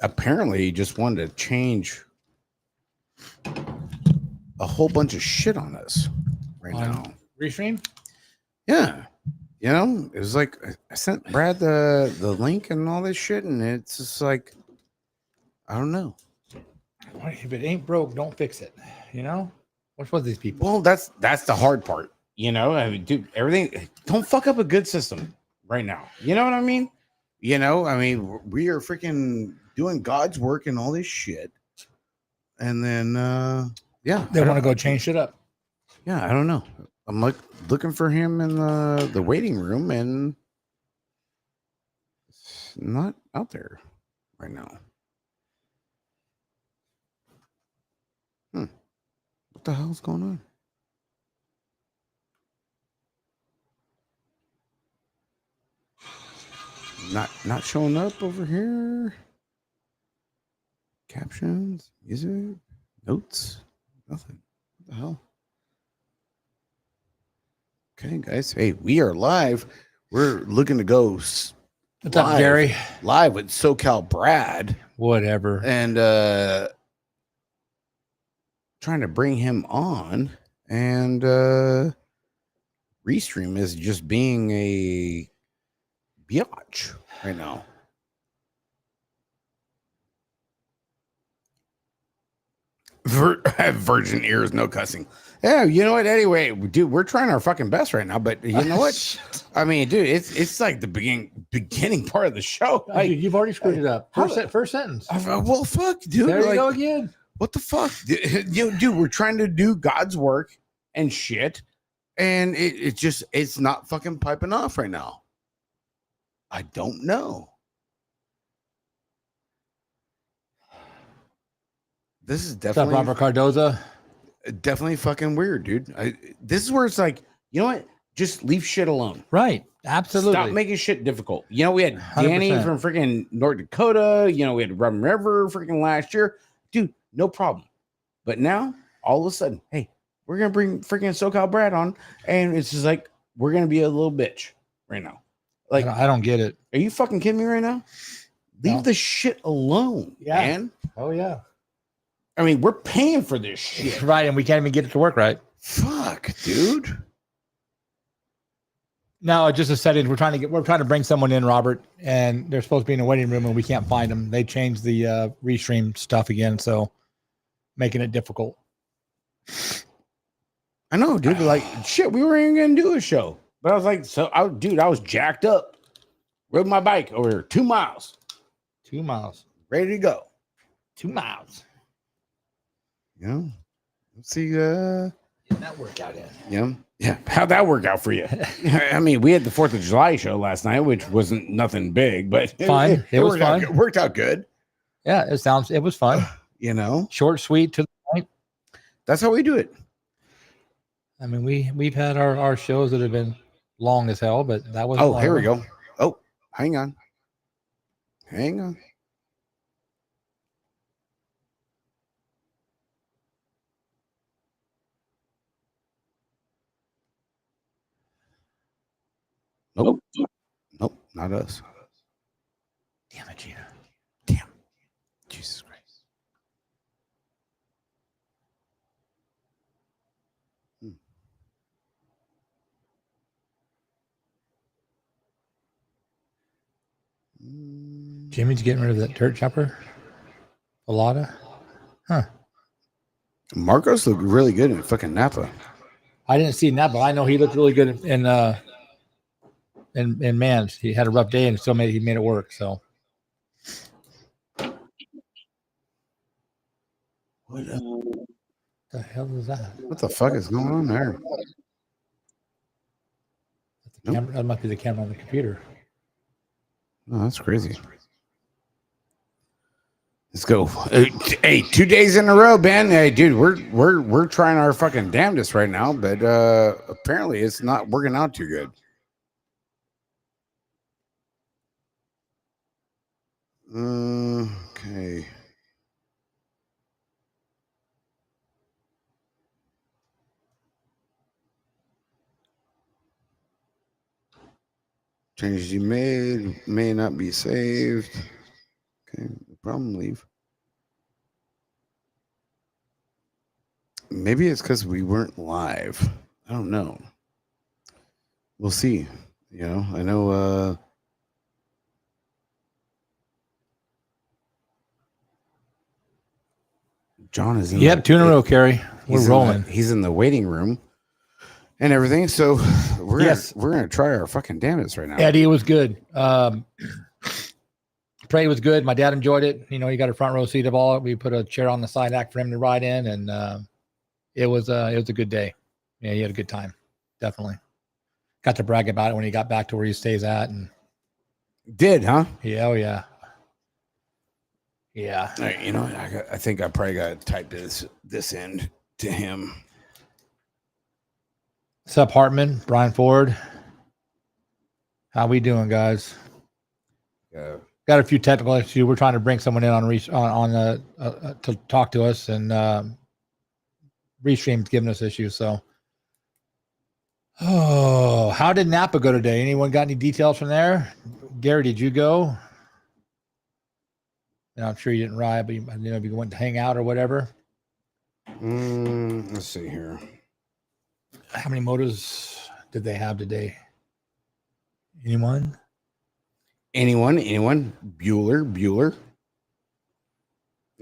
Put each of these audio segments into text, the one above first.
apparently just wanted to change a whole bunch of shit on us right now. Restream? Yeah. You know, it was like I sent Brad the link and all this shit, and it's just like, I don't know. If it ain't broke, don't fix it. You know? What's with these people? Well, that's the hard part. You know, I mean, dude, everything, don't fuck up a good system right now. You know what I mean? You know, I mean, we are freaking doing God's work and all this shit. And then, yeah. They want to go change shit up. Yeah, I don't know. I'm like looking for him in the waiting room, and it's not out there right now. What the hell's going on? Not showing up over here. Captions, music, notes, nothing. What the hell? Okay, guys. Hey, we are live. We're looking to go What's up, Gary? Live with SoCal Brad. Whatever. And trying to bring him on. And Restream is just being a biatch right now. Virgin ears, no cussing. Yeah, you know what? Anyway, dude, we're trying our fucking best right now. But you know what? I mean, dude, it's like the beginning part of the show. Like, dude, you've already screwed it up. First sentence. Well, fuck, dude. There you go again. What the fuck, dude? We're trying to do God's work and shit, and it's not fucking piping off right now. I don't know. This is definitely Robert Cardoza. Definitely fucking weird, dude. This is where it's like, you know what? Just leave shit alone. Right. Absolutely. Stop making shit difficult. You know, we had Danny 100%. From freaking North Dakota. You know, we had Rum River freaking last year. Dude, no problem. But now, all of a sudden, hey, we're going to bring freaking SoCal Brad on. And it's just like, we're going to be a little bitch right now. Like, I don't get it. Are you fucking kidding me right now? Leave the shit alone, man. Oh, yeah. I mean, we're paying for this shit. Right, and we can't even get it to work right. Fuck, dude. No, just a settings. We're trying to bring someone in, Robert, and they're supposed to be in a waiting room, and we can't find them. They changed the restream stuff again, so making it difficult. I know, dude. Like, shit, we weren't even gonna do a show, but I was like, I was jacked up. Rode my bike over 2 miles. 2 miles. Ready to go. 2 miles. Yeah. Let's see. Get that workout in. Yeah. Yeah. How'd that work out for you? I mean, we had the 4th of July show last night, which wasn't nothing big, but fine. It was fun. It worked out good. Yeah, it was fun. You know, short, sweet, to the point. That's how we do it. I mean, we've had our shows that have been long as hell, but that was. Oh, here we go. Oh, hang on. Nope, not us. Damn it, Gina. Damn. Jesus Christ. Jimmy's getting rid of that dirt chopper. A lot of. Huh. Marcos looked really good in fucking Napa. I didn't see Napa. I know he looked really good in Mans. He had a rough day and still made it work. So. What the hell is that? What the fuck is going on there? That must be the camera on the computer. Oh, that's crazy. Let's go. Hey, 2 days in a row, Ben. Hey, dude, we're trying our fucking damnedest right now, but apparently it's not working out too good. Okay. Changes you made may not be saved. Okay, problem. Leave. Maybe it's because we weren't live. I don't know. We'll see. You know, I know. John is in. Yep, 2 in a row, Kerry. We're rolling. He's in the waiting room and everything. So we're gonna try our fucking damnedest right now. Eddie, it was good. Pray was good. My dad enjoyed it. You know, he got a front row seat of all. We put a chair on the side act for him to ride in, and it was a good day. Yeah, he had a good time. Definitely got to brag about it when he got back to where he stays at. And did, huh? Yeah, oh yeah. Yeah. Right, you know, I think I probably got to type this end to him. Sup, Hartman, Brian Ford. How we doing, guys? Got a few technical issues. We're trying to bring someone in to talk to us, and Restream's giving us issues. So, how did Napa go today? Anyone got any details from there? Gary, did you go? And I'm sure you didn't ride, but you know, if you went to hang out or whatever. Let's see here. How many motos did they have today? Anyone? Bueller.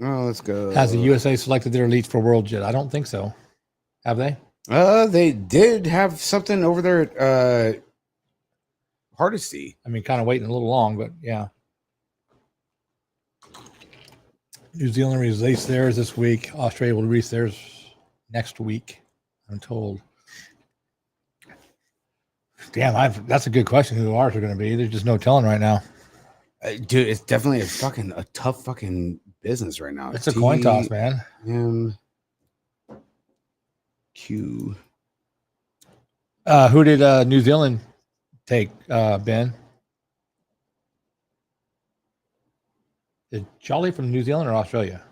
Oh, let's go. Has the USA selected their elites for World Jet? I don't think so. Have they? They did have something over there at Hardesty. I mean, kind of waiting a little long, but yeah. New Zealand released theirs this week. Australia will release theirs next week, I'm told. Damn, that's a good question. Who ours are going to be? There's just no telling right now. Dude, it's definitely a tough fucking business right now. It's a coin toss, man. Q. Who did New Zealand take, Ben? Is Jolly from New Zealand or Australia?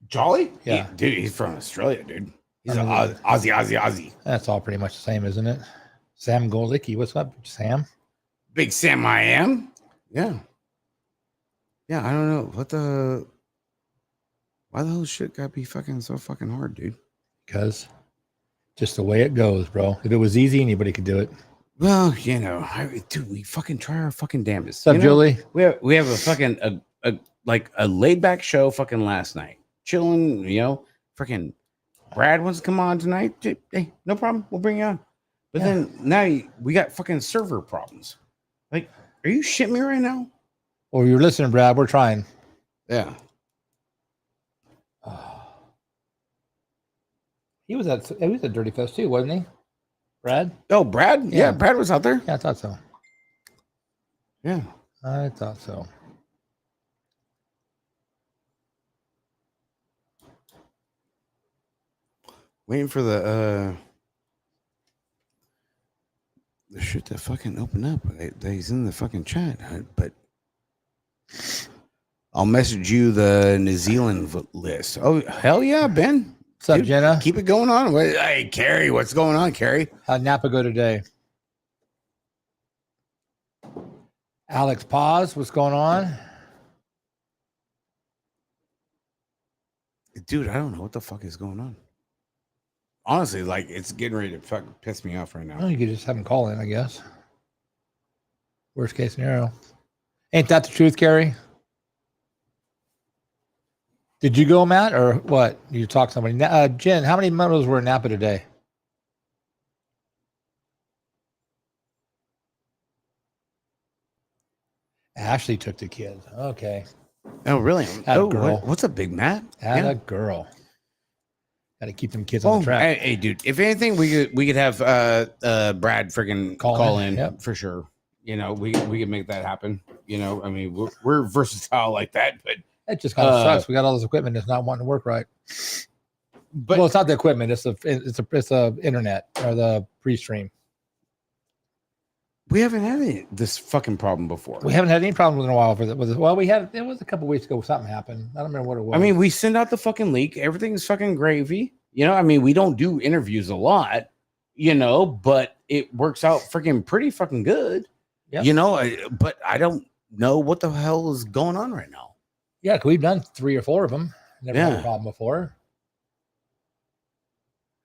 Jolly? Yeah. Dude, he's from Australia, dude. He's an Aussie. That's all pretty much the same, isn't it? Sam Golicki. What's up, Sam? Big Sam I am. Yeah. Yeah, I don't know. Why the hell shit gotta be fucking so fucking hard, dude? Because just the way it goes, bro. If it was easy, anybody could do it. Well, you know, dude, we fucking try our fucking damnedest. What's up, Julie? We have a fucking a laid back show fucking last night. Chilling, you know, freaking Brad wants to come on tonight. Hey, no problem. We'll bring you on. But then now we got fucking server problems. Like, are you shitting me right now? Well, you're listening, Brad. We're trying. Yeah. He was at Dirty Fest too, wasn't he? Brad? Oh, Brad? Yeah, Brad was out there. Yeah, I thought so. Yeah. I thought so. Waiting for the shit to fucking open up. He's in the fucking chat, but I'll message you the New Zealand list. Oh, hell yeah, Ben. What's up, Jenna? Keep it going on. Hey, Carrie, what's going on, Carrie? How'd Napa go today? Alex Paz, what's going on? Dude, I don't know what the fuck is going on. Honestly, like, it's getting ready to fucking piss me off right now. Well, you could just have him call in, I guess. Worst case scenario. Ain't that the truth, Carrie? Did you go, Matt, or what? You talk to somebody. Jen, how many motos were in Napa today? Ashley took the kids. Okay. Oh, really? Had a girl. What's a big Matt? Had a girl. Got to keep them kids on the track. Hey, dude. If anything, we could have Brad freaking call in for sure. You know, we could make that happen. You know, I mean, we're versatile like that, but it just kind of sucks. We got all this equipment that's not wanting to work right. But it's not the equipment. It's the internet or the pre-stream. We haven't had this fucking problem before. We haven't had any problems in a while with it. Well, it was a couple weeks ago. Something happened. I don't remember what it was. I mean, we send out the fucking leak. Everything's fucking gravy. You know, I mean, we don't do interviews a lot, you know, but it works out freaking pretty fucking good. Yep. You know, but I don't know what the hell is going on right now. Yeah, we've done 3 or 4 of them. Never had Yeah. a problem before.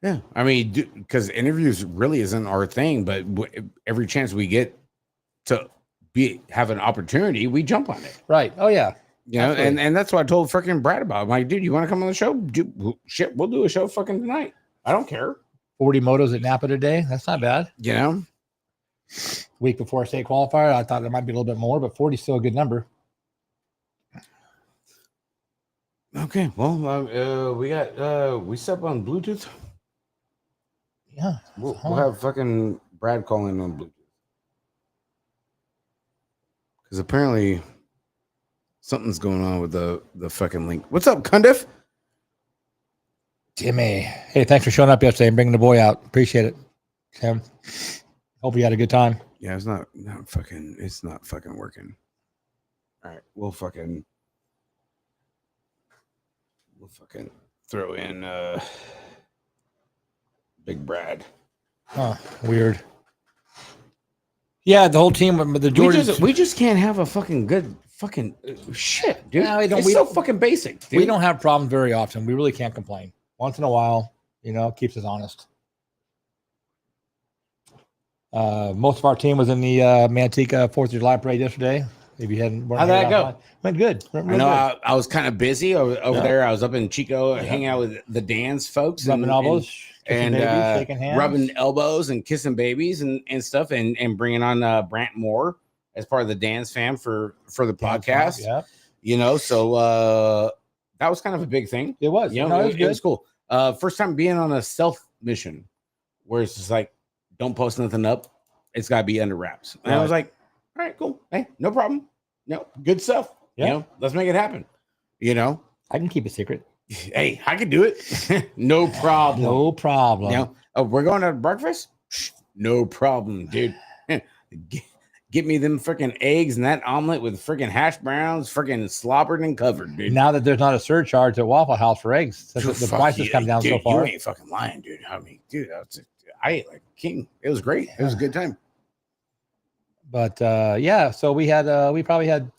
Yeah, I mean, because interviews really isn't our thing, but every chance we get to have an opportunity, we jump on it. Right. Oh yeah. You know, and that's what I told freaking Brad about. I'm like, dude, you want to come on the show? Shit, we'll do a show fucking tonight. I don't care. 40 motos at Napa today. That's not bad. You know, week before state qualifier, I thought it might be a little bit more, but 40 is still a good number. Okay, well, we set on Bluetooth. Yeah, we'll have fucking Brad calling on Bluetooth because apparently something's going on with the fucking link. What's up, Cundiff? Timmy, hey, thanks for showing up yesterday and bringing the boy out. Appreciate it, Tim. Hope you had a good time. Yeah, it's not fucking working. All right, we'll fucking throw in Big Brad. Oh, weird. Yeah, the whole team, the Jordans. We just can't have a fucking good fucking shit, dude. No, it's so fucking basic. Dude. We don't have problems very often. We really can't complain. Once in a while, keeps us honest. Most of our team was in the Manteca 4th of July parade yesterday. If you hadn't, how'd that go? Went good. I know. I was kind of busy over there. I was up in Chico, hanging out with the Dan's folks, rubbing elbows, and babies, shaking hands, rubbing elbows, and kissing babies and stuff, and bringing on Brant Moore as part of the Dan's fam for the podcast. Yeah, so that was kind of a big thing. It was. It was cool. First time being on a stealth mission where it's just like, don't post nothing up. It's got to be under wraps. And I was like, all right, cool. Hey, no problem. No, good stuff. Yeah. Let's make it happen. I can keep a secret. Hey, I can do it. No problem. No problem. We're going to breakfast? No problem, dude. Get me them freaking eggs and that omelet with freaking hash browns, freaking slobbered and covered, dude. Now that there's not a surcharge at Waffle House for eggs, the prices come down so far. You ain't fucking lying, dude. I mean, dude, I ate like a king. It was great. It was a good time. But so we probably had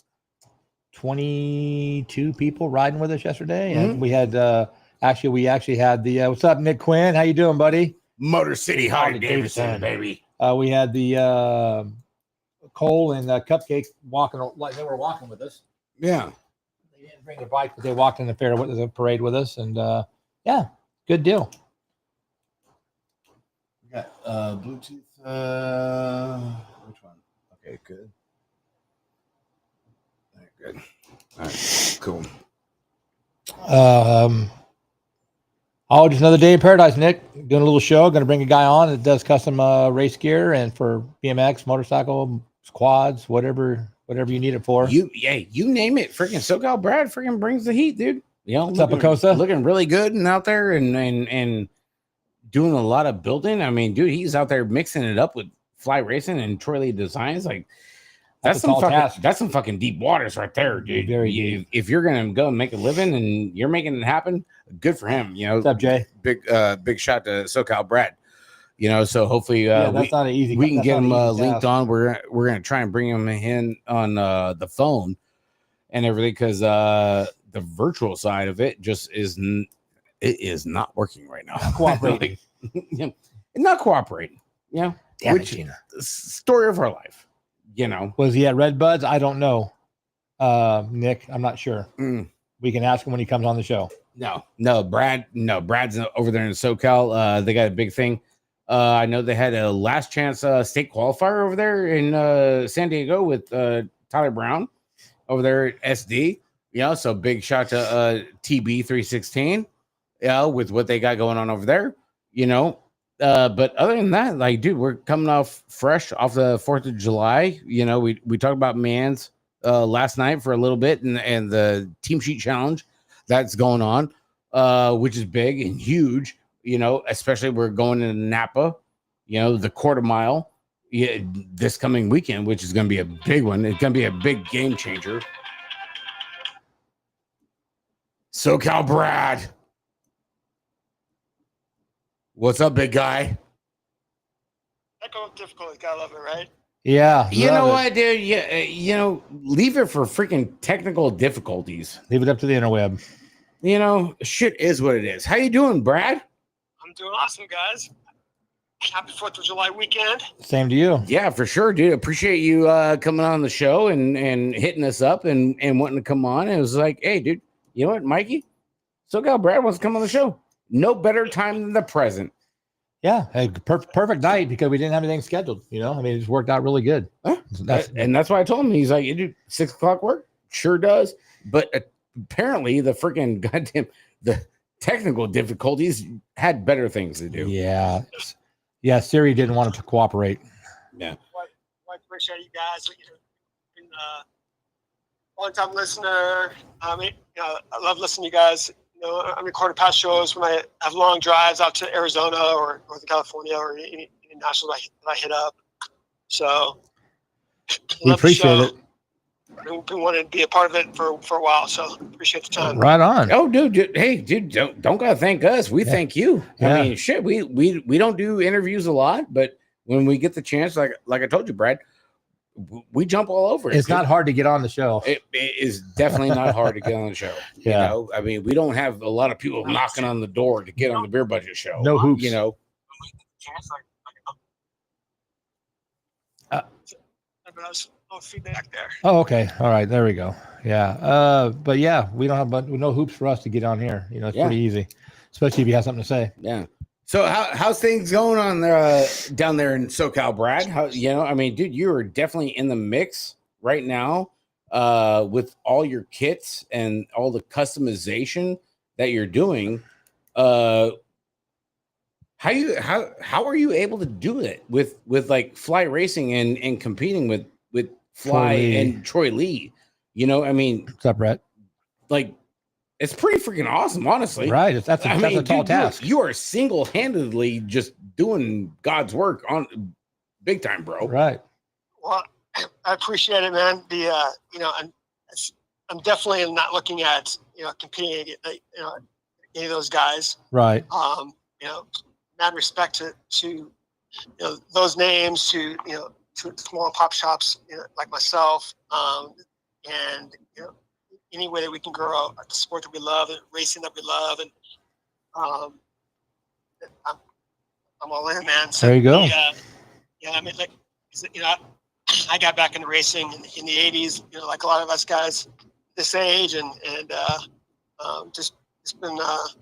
22 people riding with us yesterday, and we had we actually had the what's up, Nick Quinn? How you doing, buddy? Motor City Harley Davidson, baby. We had the Cole and Cupcake walking, like they were walking with us. Yeah, they didn't bring their bike, but they walked in the parade with us, and good deal. We got Bluetooth. Which one? Okay, good. All right, good. All right, cool. Just another day in paradise, Nick. Doing a little show. Going to bring a guy on that does custom race gear and for BMX, motorcycle, quads, whatever you need it for. You name it. Freaking SoCal Brad freaking brings the heat, dude. What's up, Acosta? Looking really good and out there and doing a lot of building. I mean, dude, he's out there mixing it up with Fly Racing and Troy Lee Designs. Like that's some fucking deep waters right there, dude. If you're gonna go and make a living and you're making it happen, good for him. What's up, Jay? Big shot to SoCal Brad. So hopefully that's not an easy. We can get him linked on. We're gonna try and bring him in on the phone and everything because the virtual side of it just is not working right now. Not cooperating. Not cooperating. Damn which it, story of our life. Was he at Red Buds? I don't know. Nick, I'm not sure. We can ask him when he comes on the show. Brad's over there in SoCal. They got a big thing. I know they had a last chance state qualifier over there in San Diego with Tyler Brown over there at SD. So big shot to TB 316. With what they got going on over there. But other than that, like, dude, we're coming off fresh off the 4th of July. We talked about Mans last night for a little bit and the team sheet challenge that's going on, which is big and huge, especially we're going into Napa, the quarter mile this coming weekend, which is going to be a big one. It's going to be a big game changer. SoCal Brad. What's up, big guy? Technical difficulties, gotta love it, right? Yeah. You know what, dude? Yeah, you know, leave it for freaking technical difficulties. Leave it up to the interweb. You know, shit is what it is. How you doing, Brad? I'm doing awesome, guys. Happy 4th of July weekend. Same to you. Yeah, for sure, dude. Appreciate you coming on the show and hitting us up and wanting to come on. And it was like, hey, dude, you know what, Mikey? SoCal Brad wants to come on the show. No better time than the present. Yeah, hey, perfect night because we didn't have anything scheduled. You know, I mean, it just worked out really good. Huh? And that's why I told him. He's like, you do 6 o'clock work? Sure does. But apparently the freaking goddamn the technical difficulties had better things to do. Yeah. Yeah, Siri didn't want to cooperate. Yeah. Well, I appreciate you guys. You know, been a long-time listener. I love listening to you guys. You know, I record past shows when I have long drives out to Arizona or Northern California or any national that I hit up. So We appreciate it. I've been wanting to be a part of it for a while, so appreciate the time. Right on. Oh, dude, hey, dude, don't gotta thank us. We thank you. Yeah. I mean, shit, we don't do interviews a lot, but when we get the chance, like I told you, Brad, we jump all over it. It's not hard to get on the show. It is definitely not hard to get on the show. Yeah. You know, I mean, we don't have a lot of people knocking on the door to get on the Beer Budget show. No hoops. You know. No feedback there. Oh, okay. All right. There we go. Yeah. But yeah, we don't have no hoops for us to get on here. You know, it's pretty easy, especially if you have something to say. Yeah. So how's things going on there down there in SoCal, Brad? How, you know, I mean, dude, you are definitely in the mix right now with all your kits and all the customization that you're doing. How are you able to do it with like Fly Racing and competing with Fly and Troy Lee? You know, I mean, What's up, Brett? like, it's pretty freaking awesome, honestly. Right. That's a tall task. You are single-handedly just doing God's work on big time, bro. Right. Well, I appreciate it, man. You know, I'm definitely not looking at, you know, competing against, you know, any of those guys. Right. You know, mad respect to you know, those names, to, you know, to small pop shops, you know, like myself, and, you know, any way that we can grow the sport that we love and racing that we love. And I'm all in, man. So There you go. Yeah, I mean, like, you know, I got back into racing in the 80s, you know, like a lot of us guys this age, and just it's been was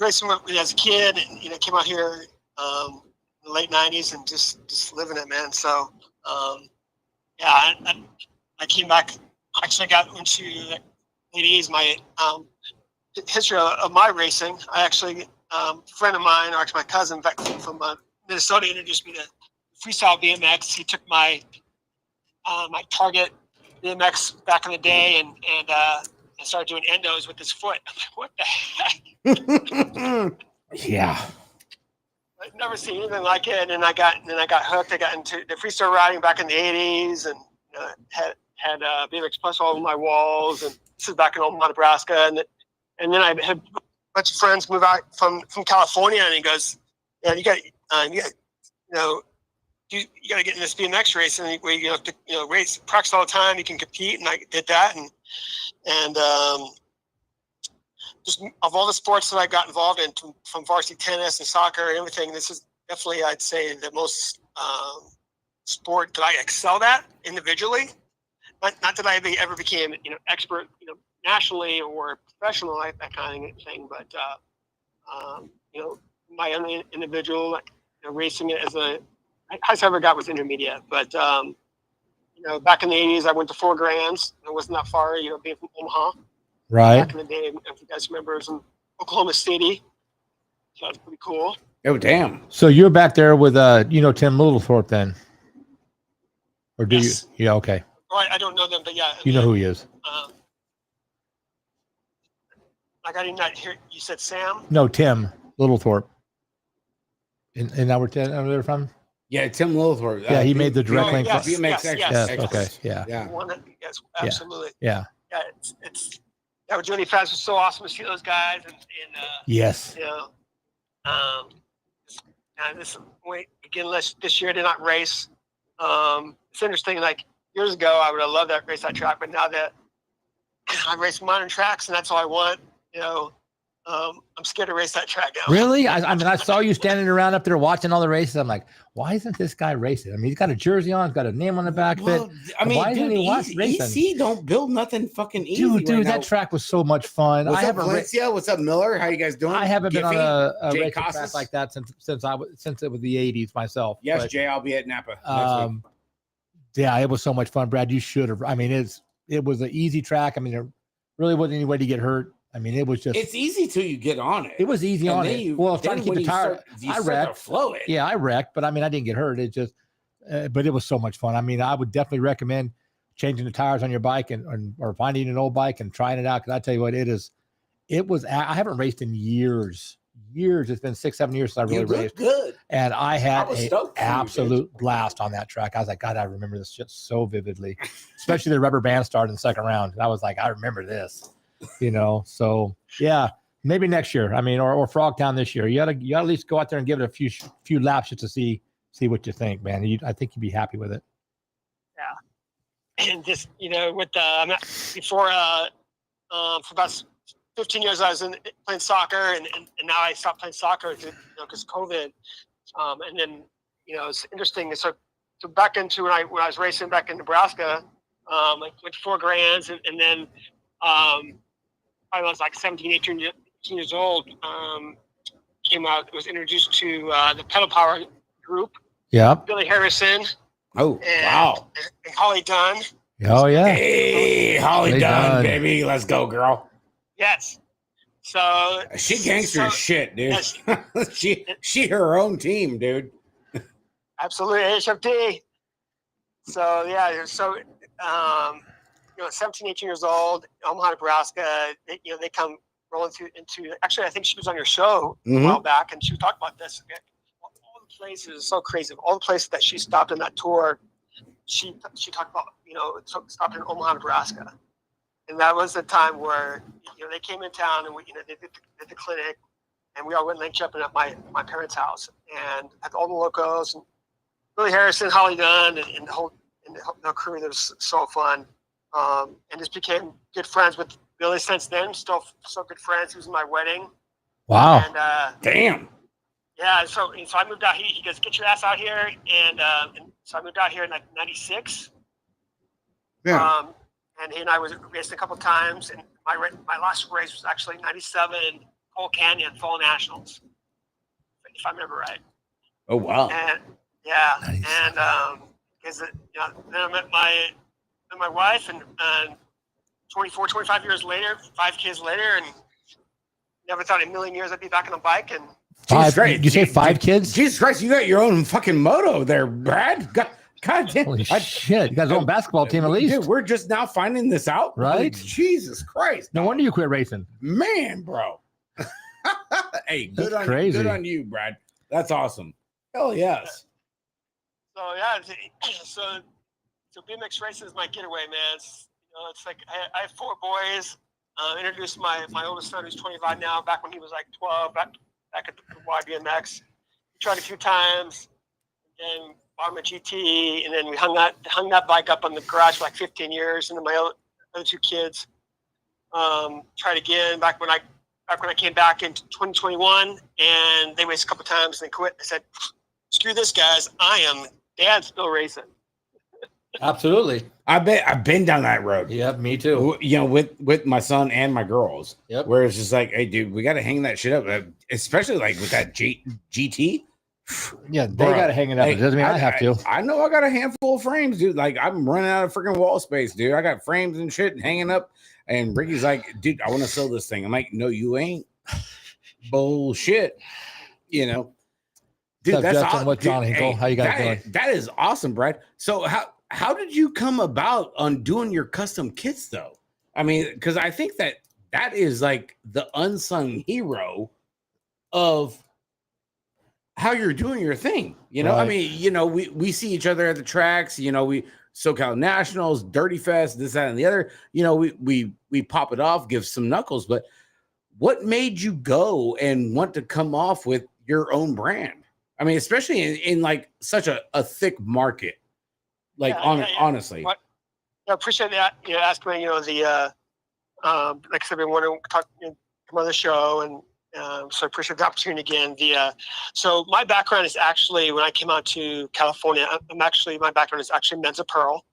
racing as a kid, and, you know, came out here in the late 90s and just living it, man. So yeah, I came back. Actually got into the 80s. My history of my racing. I actually, a friend of mine, or actually my cousin back from Minnesota, introduced me to freestyle BMX. He took my my Target BMX back in the day and started doing endos with his foot. I'm like, what the heck? Yeah. I've never seen anything like it. And then I got hooked. I got into the freestyle riding back in the 80s, and had BMX Plus all over my walls, and this is back in Omaha, Nebraska, and then I had a bunch of friends move out from California, and he goes, "Yeah, you got you know, you got to get in this BMX racing where you have to, you know, race, practice all the time, you can compete." And I did that, and just of all the sports that I got involved in, from varsity tennis and soccer and everything, this is definitely, I'd say, the most sport that I excelled at individually. Not that I ever became, you know, expert, you know, nationally or professional, like that kind of thing, but you know, my own individual, like, you know, racing it as a highest I ever got was intermediate. But you know, back in the 80s, I went to 4 Grands. It wasn't that far, you know, being from Omaha. Right. Back in the day, if you guys remember, it was in Oklahoma City, so that's pretty cool. Oh, damn. So you're back there with you know, Tim Littlethorpe then, or do Yes. you? Yeah. Okay. Well, I don't know them, but yeah, You know who he is? Like, I did not hear you said Sam. No, Tim Littlethorpe. And that where they're from? Yeah, Tim Littlethorpe. Yeah, he made the direct link. yes, BMX yes, X. yes. Yeah. Okay. Yeah. Yeah. Yes, absolutely. Yeah. Yeah, it's yeah. With Johnny Fast was so awesome to see those guys, and Yes. you know, and this again, this year I did not race. It's interesting. Like years ago, I would have loved that race that track, but now that I race modern tracks and that's all I want, I'm scared to race that track now. Really? I mean, I saw you standing around up there watching all the races. I'm like, why isn't this guy racing? I mean, he's got a jersey on, he's got a name on the back of it. I mean, why isn't he racing? EC don't build nothing fucking easy. Dude, that track was so much fun. What's up, Valencia? What's up, Miller? How you guys doing? I haven't been on a Jay racing track like that since it was the 80s myself. Yes, but, Jay, I'll be at Napa next week. Yeah, it was so much fun, Brad. You should have. I mean, it was an easy track. I mean, there really wasn't anybody to get hurt. I mean, it was just. It's easy till you get on it. It was easy on it. Well, I was trying to keep the tire. I wrecked. Flow it. Yeah, I wrecked, but I mean, I didn't get hurt. It just, but it was so much fun. I mean, I would definitely recommend changing the tires on your bike or finding an old bike and trying it out. Because I tell you what, it was. I haven't raced in years. It's been 6-7 years since I really raced. Good. And I had an absolute blast on that track. I was like, God, I remember this shit so vividly, especially the rubber band start in the second round. I was like, I remember this, So yeah, maybe next year. I mean, or Frogtown this year. You gotta at least go out there and give it a few laps just to see what you think, man. I think you'd be happy with it. Yeah, and just with before for about 15 years I was playing soccer, and now I stopped playing soccer because COVID. And then it's interesting. So back into when I was racing back in Nebraska, I went to 4 grands, and then I was like 17, 18 years old. Came out, was introduced to the Pedal Power group. Yeah. Billy Harrison. Oh, wow. And Holly Dunn. Oh yeah. Hey, Holly Dunn, baby, let's go, girl. Yes. So she gangster as shit, dude. Yes. she her own team, dude. Absolutely, HFD. So yeah, 17, 18 years old, Omaha, Nebraska. They come rolling into. Actually, I think she was on your show a while back, and she was talking about this. All the places, so crazy. All the places that she stopped in that tour, she talked about. Stopped in Omaha, Nebraska. And that was the time where they came in town and they did the clinic, and we all went link jumping at my parents' house and had all the locos and Billy Harrison, Holly Dunn, and the whole crew. That was so fun, and just became good friends with Billy since then. Still so good friends. He was in my wedding. Wow! And damn. Yeah. So I moved out. He goes, "Get your ass out here," and so I moved out here in '96. Yeah. And he and I raced a couple times, and my last race was actually '97 Coal Canyon Fall Nationals, if I remember right. Oh wow! And yeah, nice. And because then I met my wife, and 25 years later, 5 kids later, and never thought in a million years I'd be back on a bike. And 5? Did you say 5 kids? Jesus Christ, you got your own fucking moto there, Brad. God damn. Holy shit. You guys own a basketball team at least. Dude, we're just now finding this out. Right? Jesus Christ. No wonder you quit racing. Man, bro. Hey, good on you, Brad. That's awesome. Hell yes. So yeah, so BMX racing is my getaway, man. It's like I have 4 boys. Introduced my oldest son, who's 25 now, back when he was like 12, back at the BMX. Tried a few times, and bought him a GT, and then we hung that bike up on the garage for like 15 years. And then my other 2 kids tried again back when I came back in 2021, and they raced a couple times and they quit. I said, "Screw this, guys! I am Dad's still racing." Absolutely. I've been down that road. Yep, me too. With my son and my girls. Yep. Where it's just like, hey, dude, we got to hang that shit up, especially like with that GT. Yeah, they got to hang it up. It doesn't mean I have to. I know I got a handful of frames, dude. Like I'm running out of freaking wall space, dude. I got frames and shit hanging up. And Ricky's like, dude, I want to sell this thing. I'm like, no, you ain't. Bullshit. Dude, that's awesome. What's John Hinkle? How you guys doing? That is awesome, Brad. So how did you come about on doing your custom kits though? I mean, because I think that is like the unsung hero of how you're doing your thing. Right. I mean, we see each other at the tracks, we SoCal Nationals, Dirty Fest, this, that, and the other, we pop it off, give some knuckles, but what made you go and want to come off with your own brand? I mean, especially in like such a thick market. Like honestly. What? I appreciate that. You know, asking me, you know, the like I said, we want to talk, come on the show, and so I appreciate the opportunity again. So my background is actually, when I came out to California, my background is actually men's apparel.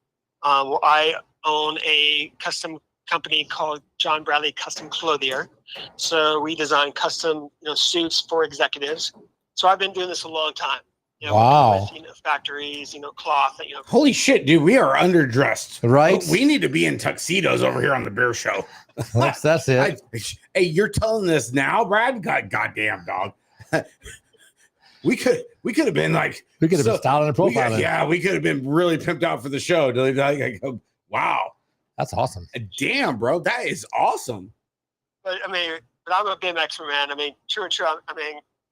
I own a custom company called John Bradley Custom Clothier. So we design custom, suits for executives. So I've been doing this a long time. Wow. With, factories, cloth. Holy shit, dude, we are underdressed. Right. We need to be in tuxedos over here on the beer show. That's it. Hey, you're telling this now, Brad? Goddamn, dog. We could have been like, we could have been styling and profiling. Yeah, we could have been really pimped out for the show. Wow, that's awesome. Damn, bro, that is awesome. But I'm a BMXer, man. True and true.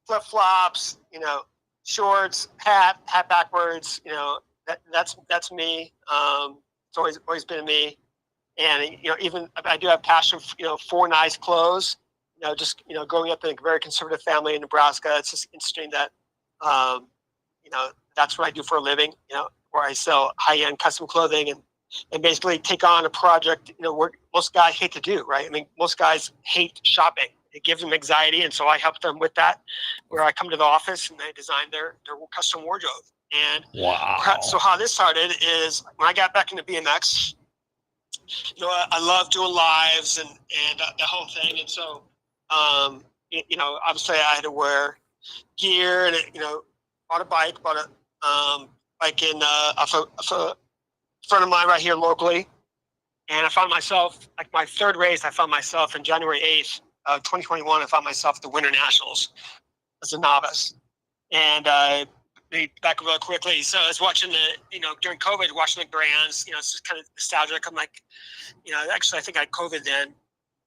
Flip flops, shorts, hat backwards. That's me. It's always been me. And even I do have passion for nice clothes. Growing up in a very conservative family in Nebraska, it's just interesting that that's what I do for a living. Where I sell high-end custom clothing and basically take on a project. Where most guys hate to do, right? Most guys hate shopping. It gives them anxiety, and so I help them with that. Where I come to the office and I design their custom wardrobe. And wow. So how this started is when I got back into BMX. I love doing lives and the whole thing, and so obviously I had to wear gear, and bought a bike in a friend of mine right here locally, and I found myself, like my third race, I found myself in January 8th, 2021. I found myself at the Winter Nationals as a novice, and back real quickly. So I was watching during COVID, watching the Grands. It's just kind of nostalgic. I'm like, actually, I think I had COVID then,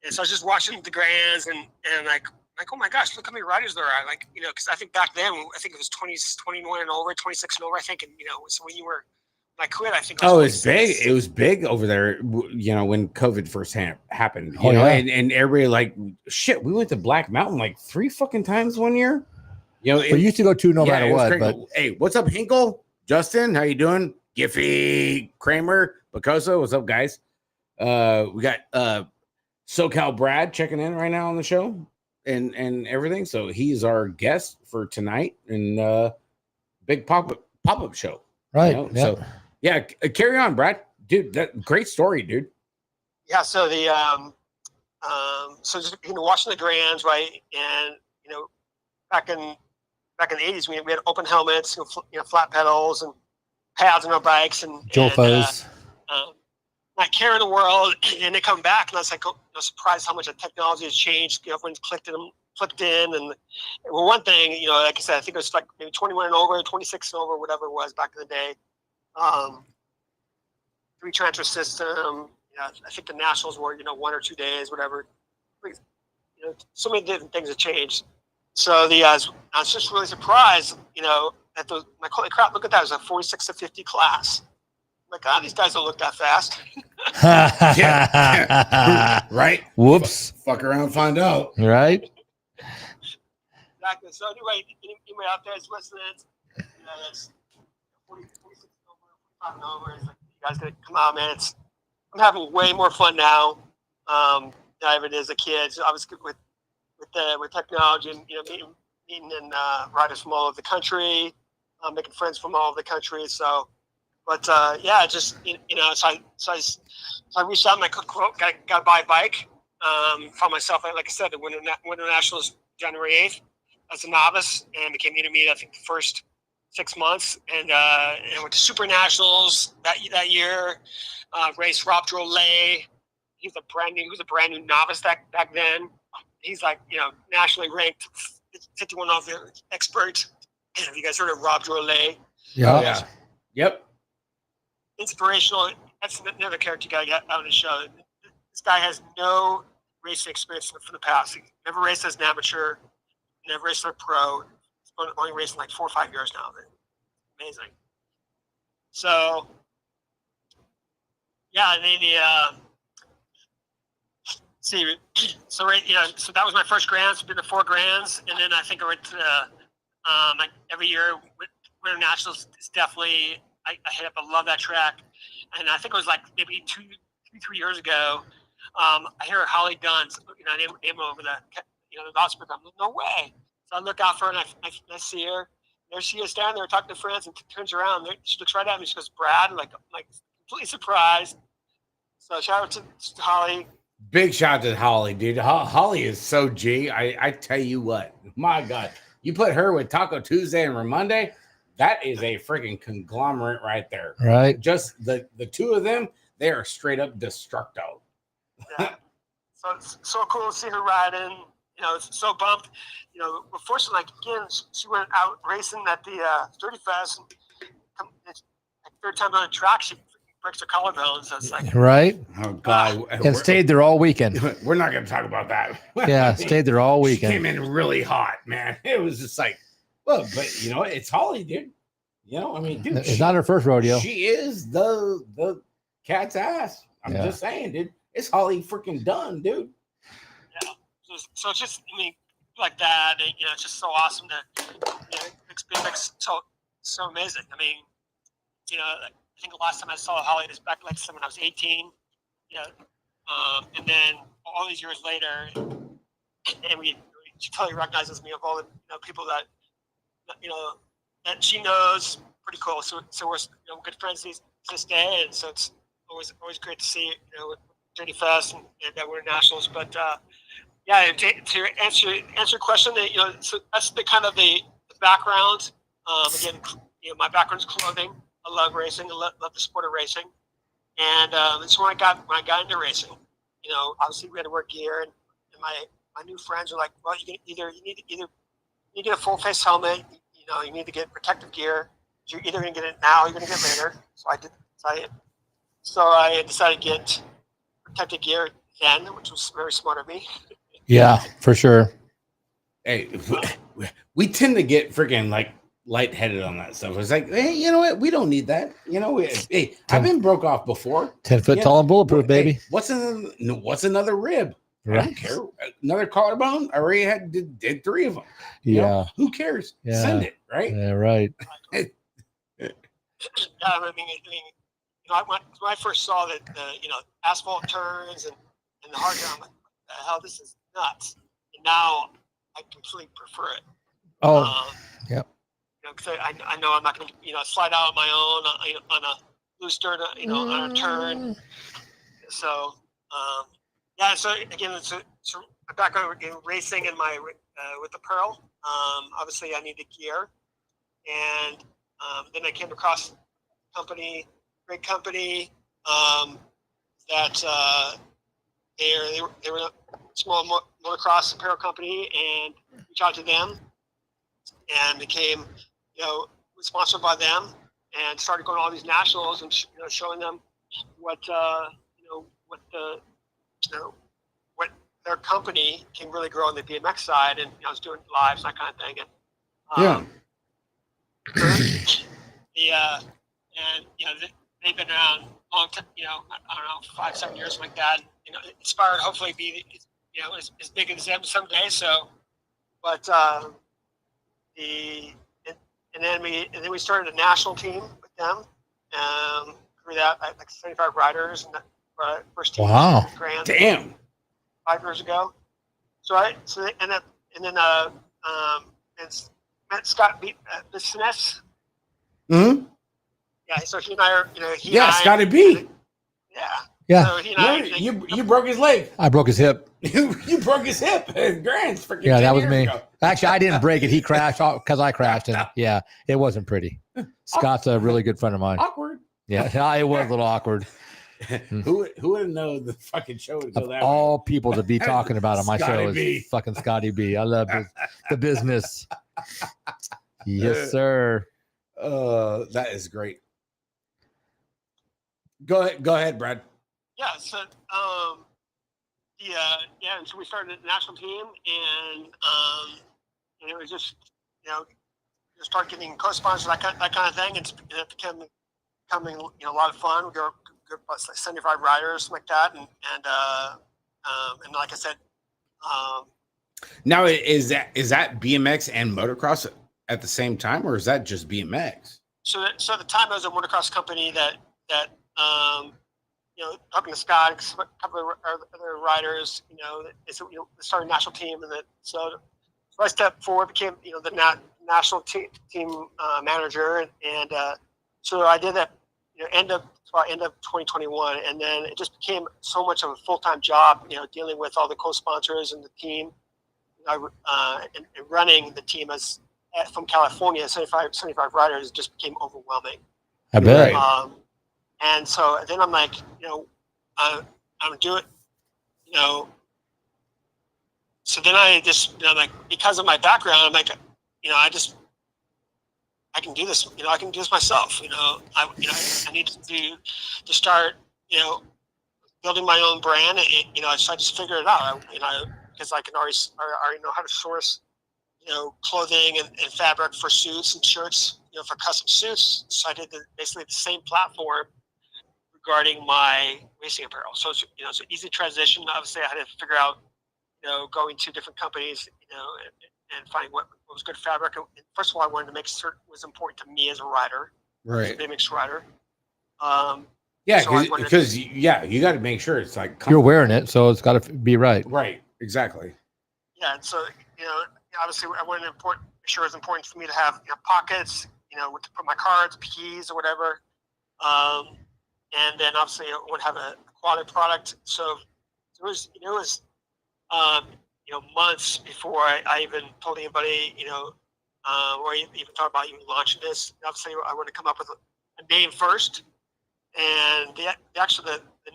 and so I was just watching the Grands and like, oh my gosh, look how many riders there are. Like, because I think back then, I think it was 21 and over, 26 and over. I think, and so when I quit, I think. It was big. It was big over there. When COVID first happened. And everybody like, shit. We went to Black Mountain like 3 fucking times one year. We used to go to no matter what. But hey, what's up, Hinkle? Justin, how you doing? Giffy, Kramer, Picoso, what's up, guys? We got SoCal Brad checking in right now on the show and everything. So he's our guest for tonight and big pop-up show. Right. Yep. So yeah, carry on, Brad. Dude, that great story, dude. Yeah. So so just watching the Grands, right, and back in the 80s, we had open helmets, flat pedals and pads on our bikes and Jofos. Not caring the world, and they come back, and I was like, surprised how much the technology has changed. Everyone's flipped in, and well, one thing, like I said, I think it was like maybe 21 and over, 26 and over, whatever it was back in the day. 3 transfer system. I think the Nationals were 1 or 2 days, whatever. So many different things have changed. So I was just really surprised, at those. Like, holy crap! Look at that! It was a 46 to 50 class. I'm like, these guys don't look that fast. Yeah. Right. Whoops. Fuck around, find out. Right. Exactly. So anyway, anybody out there is listening, that's 46 over, 45 and over. It's like, you guys gotta come out, man. I'm having way more fun now than I ever did as a kid. So I was good with technology and meeting and riders from all over the country, making friends from all over the country. So, but just so I reached out and I got to buy a bike. Found myself, like I said, the Winter Nationals January 8th as a novice and became intermediate. I think the first 6 months, and went to Super Nationals that year. Raced Rob Drolet. He was a brand new novice back then. He's like, nationally ranked 51 off the expert. Have you guys heard of Rob Drolet? Yeah. Yep. Inspirational. That's another character you got to get on the show. This guy has no racing experience from the past. He never raced as an amateur, never raced as a pro. He's only racing like 4 or 5 years now. Amazing. So, yeah, so that was my first Grands. Did the 4 Grands, and then I think I went to Every year, Winter Nationals is definitely I hit up. I love that track, and I think it was like maybe 3 years ago. I hear Holly Dunn's, name over the loudspeaker. I'm like, no way. So I look out for her and I see her. There she is standing there talking to friends and turns around. She looks right at me. She goes, Brad, like completely surprised. So shout out to Holly. Big shout out to Holly, dude. Holly is so G. I tell you what, my God, you put her with Taco Tuesday and Ramonde, that is a freaking conglomerate right there. Right. Just the two of them, they are straight up destructo. Yeah. So it's so cool to see her riding. It's so bumped. Fortunately, again, she went out racing at the Sturdy Fest. And third time on the track, she breaks her collarbones. So it's like, right. Oh God! And stayed there all weekend. We're not going to talk about that. Yeah, stayed there all weekend. She came in really hot, man. It was just like, well, but it's Holly, dude. Dude, it's not her first rodeo. She is the cat's ass. I'm just saying, dude. It's Holly freaking Dunn, dude. Yeah. So it's just, like that. It's just so awesome to, BMX so amazing. I think the last time I saw Holly was back like when I was 18. And then all these years later, and she totally recognizes me of all the people that that she knows. Pretty cool. So we're good friends to this day, and so it's always great to see Dirty Fest and Winter Nationals. But to answer your question, so that's the kind of the background. Again, my background's clothing. I love racing. I love the sport of racing, and it's when I got into racing. Obviously we had to wear gear, and my new friends are like, well, you need to get a full face helmet. You need to get protective gear. You're either going to get it now or you're going to get it later. So I did. So I decided to get protective gear then, which was very smart of me. Yeah, for sure. Hey, we tend to get freaking like lightheaded on that stuff. It's like, hey, you know what? We don't need that. Hey, I've been broke off before. 10 foot tall and bulletproof, baby. Hey, what's another rib? Right. I don't care. Another collarbone. I already did 3 of them. Yeah. Who cares? Yeah. Send it. Right. Yeah. Right. When I first saw that the asphalt turns and the hard ground, I'm like, what the hell, this is nuts. And now I completely prefer it. Oh, yeah. Because I know I'm not going to slide out on my own on a loose dirt, on a turn. So so again, it's my background in racing and my with the Pearl. Obviously, I needed gear, and then I came across a great company that they were a small motocross apparel company, and reached out to them and became was sponsored by them, and started going to all these nationals and showing them what what their company can really grow on the BMX side, and I was doing lives, that kind of thing, and they've been around a long time, I don't know, 5-7 years like that. Inspired, hopefully be as big as them someday. So, but then we started a national team with them. Grew that like 75 riders, and that first team. Wow! Grand, damn. 5 years ago. So met Scott the Siness. Hmm. Yeah, so he and I are, Scotty B. Yeah. So he and I, you broke his leg. I broke his hip. you broke his hip. Grant's freaking. Yeah, that was me. Ago. Actually, I didn't break it. He crashed because I crashed, and yeah, it wasn't pretty. Scott's a really good friend of mine. Awkward. Yeah, it was a little awkward. Who would have known the fucking show would go Of that all way? people to be talking about on my Scotty show B. is fucking Scotty B. I love the business. Yes, sir. That is great. Go ahead, Brad. Yeah, so and so we started a national team, and it was just just start getting co-sponsors, that kind of thing, and it becoming a lot of fun. We go about 75 riders, like that, and like I said, Now is that BMX and motocross at the same time, or is that just BMX? So at the time, I was a motocross company that talking to Scott, a couple of other riders, it's started a national team, and so I stepped forward, became the national team manager, and so I did that end of 2021, and then it just became so much of a full-time job, dealing with all the co-sponsors and the team, and running the team from California, 75 riders, just became overwhelming. I bet. And so then I'm like, I'm do it, So then I just, I'm like, because of my background, I'm like, I can do this. I can do this myself. I need to start, building my own brand. So I just figured it out. Because I already know how to source, clothing and fabric for suits and shirts, for custom suits. So I did basically the same platform regarding my racing apparel. So it's an easy transition. Obviously, I had to figure out, going to different companies, and finding what was good fabric. And first of all, I wanted to make certain it was important to me as a rider, right? As a BMX rider. Because you got to make sure it's like you're wearing it, so it's got to be right. Right, exactly. Yeah, and so obviously, I wanted to make sure it was important for me to have pockets, to put my cards, keys, or whatever. And then obviously, I would have a quality product. So it was months before I even told anybody, or even talk about even launching this. Obviously, I wanted to come up with a name first, and the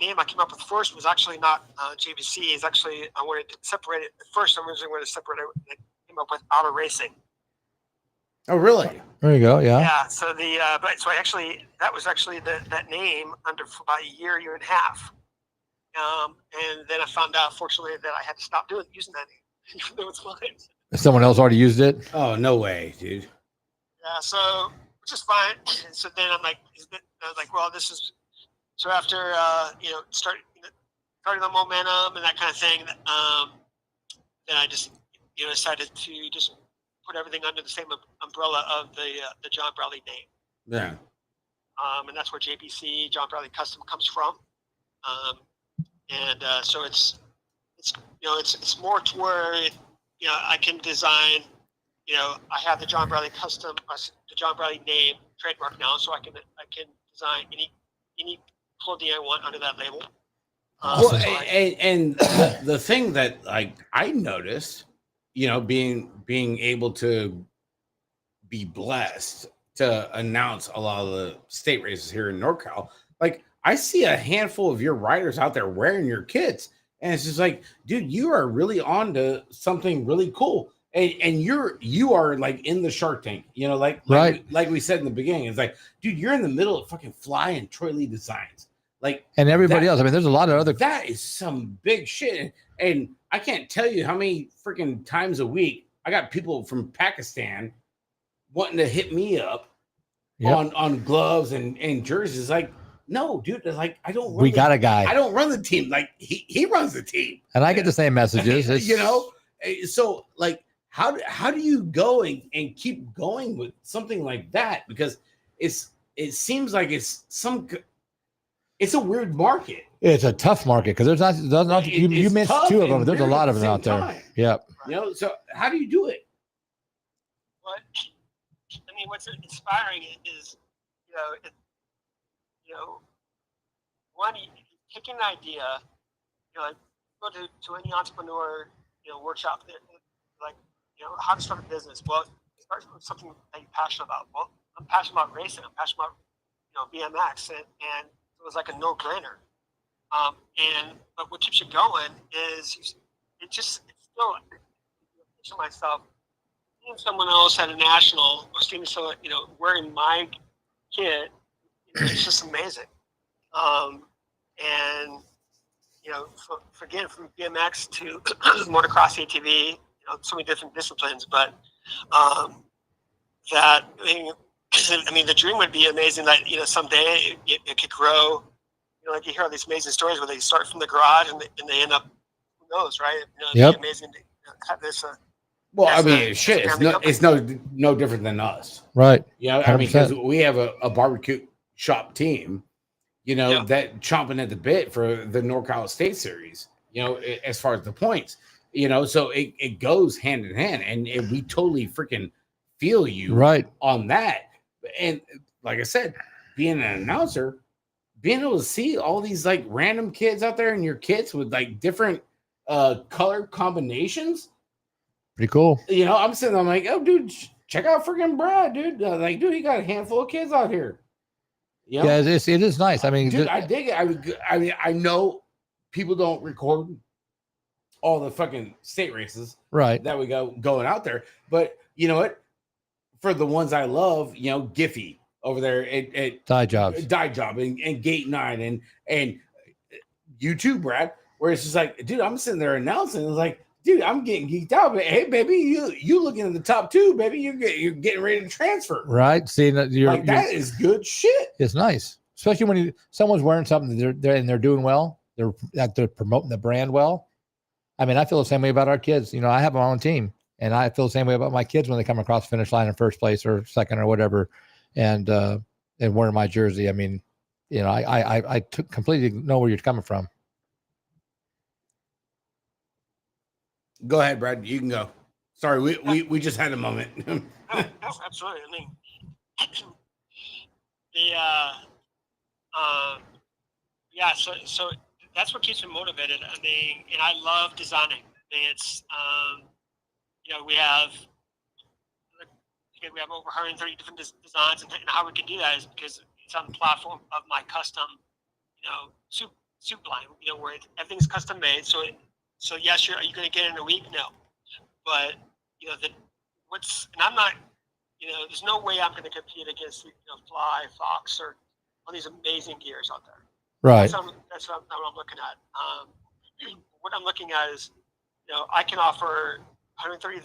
name I came up with first was actually not JBC. It's actually, I wanted to separate it. At first, I originally wanted to separate it. I came up with Outer Racing. Oh, really? There you go. Yeah. Yeah. So that was actually that name for about a year and a half. And then I found out, fortunately, that I had to stop using that name, even though it's fine. Someone else already used it? Oh, no way, dude. Yeah, so, which is fine. So then I was like, well, this is, so after, starting the momentum and that kind of thing, then I just, decided to just put everything under the same umbrella of the John Bradley name. Yeah. And that's where JBC, John Bradley Custom, comes from. And so it's more to where I can design. I have the John Bradley Custom, the John Bradley name trademark now, so I can design any clothing I want under that label. And the thing that I noticed, being able to be blessed to announce a lot of the state races here in NorCal, I see a handful of your riders out there wearing your kits, and it's just like, dude, you are really on to something really cool, and you are in the Shark Tank, right? Like we said in the beginning, it's like, dude, you're in the middle of fucking Fly and Troy Lee Designs, and everybody else. I mean, there's a lot of other. That is some big shit, and I can't tell you how many freaking times a week I got people from Pakistan wanting to hit me up on gloves and jerseys, No, dude, I don't. We got a guy. I don't run the team. He runs the team, and I get the same messages. So how do you go and keep going with something like that? Because it seems like it's a weird market. It's a tough market because there's not you missed two of them. There's a lot of them out there. Yep. So how do you do it? What I mean, what's inspiring is one, you take an idea, go to any entrepreneur, workshop, how to start a business. Well, start with something that you're passionate about. Well, I'm passionate about racing. I'm passionate about, BMX, and it was like a no-brainer. But what keeps you going is it's still, to myself, seeing someone else at a national or seeing someone, wearing my kit, it's just amazing. And again, from BMX to motocross, ATV, so many different disciplines, but the dream would be amazing that someday it could grow. You hear all these amazing stories where they start from the garage and they end up, who knows, right? It'd be amazing to have this. Well, I as mean, a shit, family company. it's no different than us. Right. You know, I mean, 100%. because we have a barbecue shop team, you know, Yeah. that chomping at the bit for the NorCal State Series, you know, as far as the points, you know, so it goes hand in hand, and we totally freaking feel you Right. on that. And like I said, being an announcer, being able to see all these like random kids out there and your kits with like different color combinations, Pretty cool. you know, I'm sitting there, I'm like, oh, dude, check out freaking Brad, dude. Like, dude, he got a handful of kids out here. You know? Yeah, it is nice. I mean, Dude, I dig it. I mean, I know people don't record all the fucking state races right. that we go going out there, but you know what? For the ones I love, you know, Giffy over there at Die jobs. Die Job and Gate 9 and you too, Brad, where it's just like, dude, I'm sitting there announcing, it's like, dude, I'm getting geeked out, but hey, baby, you looking at the top 2, baby, you're getting ready to transfer, right? Seeing that that is good shit. It's nice, especially when someone's wearing something they're doing well, they're promoting the brand well. I mean, I feel the same way about our kids. You know, I have my own team, and I feel the same way about my kids when they come across the finish line in first place or second or whatever, and wearing my jersey. I mean, you know, I completely know where you're coming from. Go ahead, Brad. You can go. Sorry, we just had a moment. No, absolutely. I mean, yeah. So that's what keeps me motivated. I mean, and I love designing. I mean, it's you know, we have over 130 different designs, and how we can do that is because it's on the platform of my custom, you know, soup line. You know, where everything's custom made. So yes, are you going to get it in a week? No, but you know and I'm not, you know, there's no way I'm going to compete against, you know, Fly, Fox, or all these amazing gears out there. Right. That's what I'm looking at. What I'm looking at is, you know, I can offer 130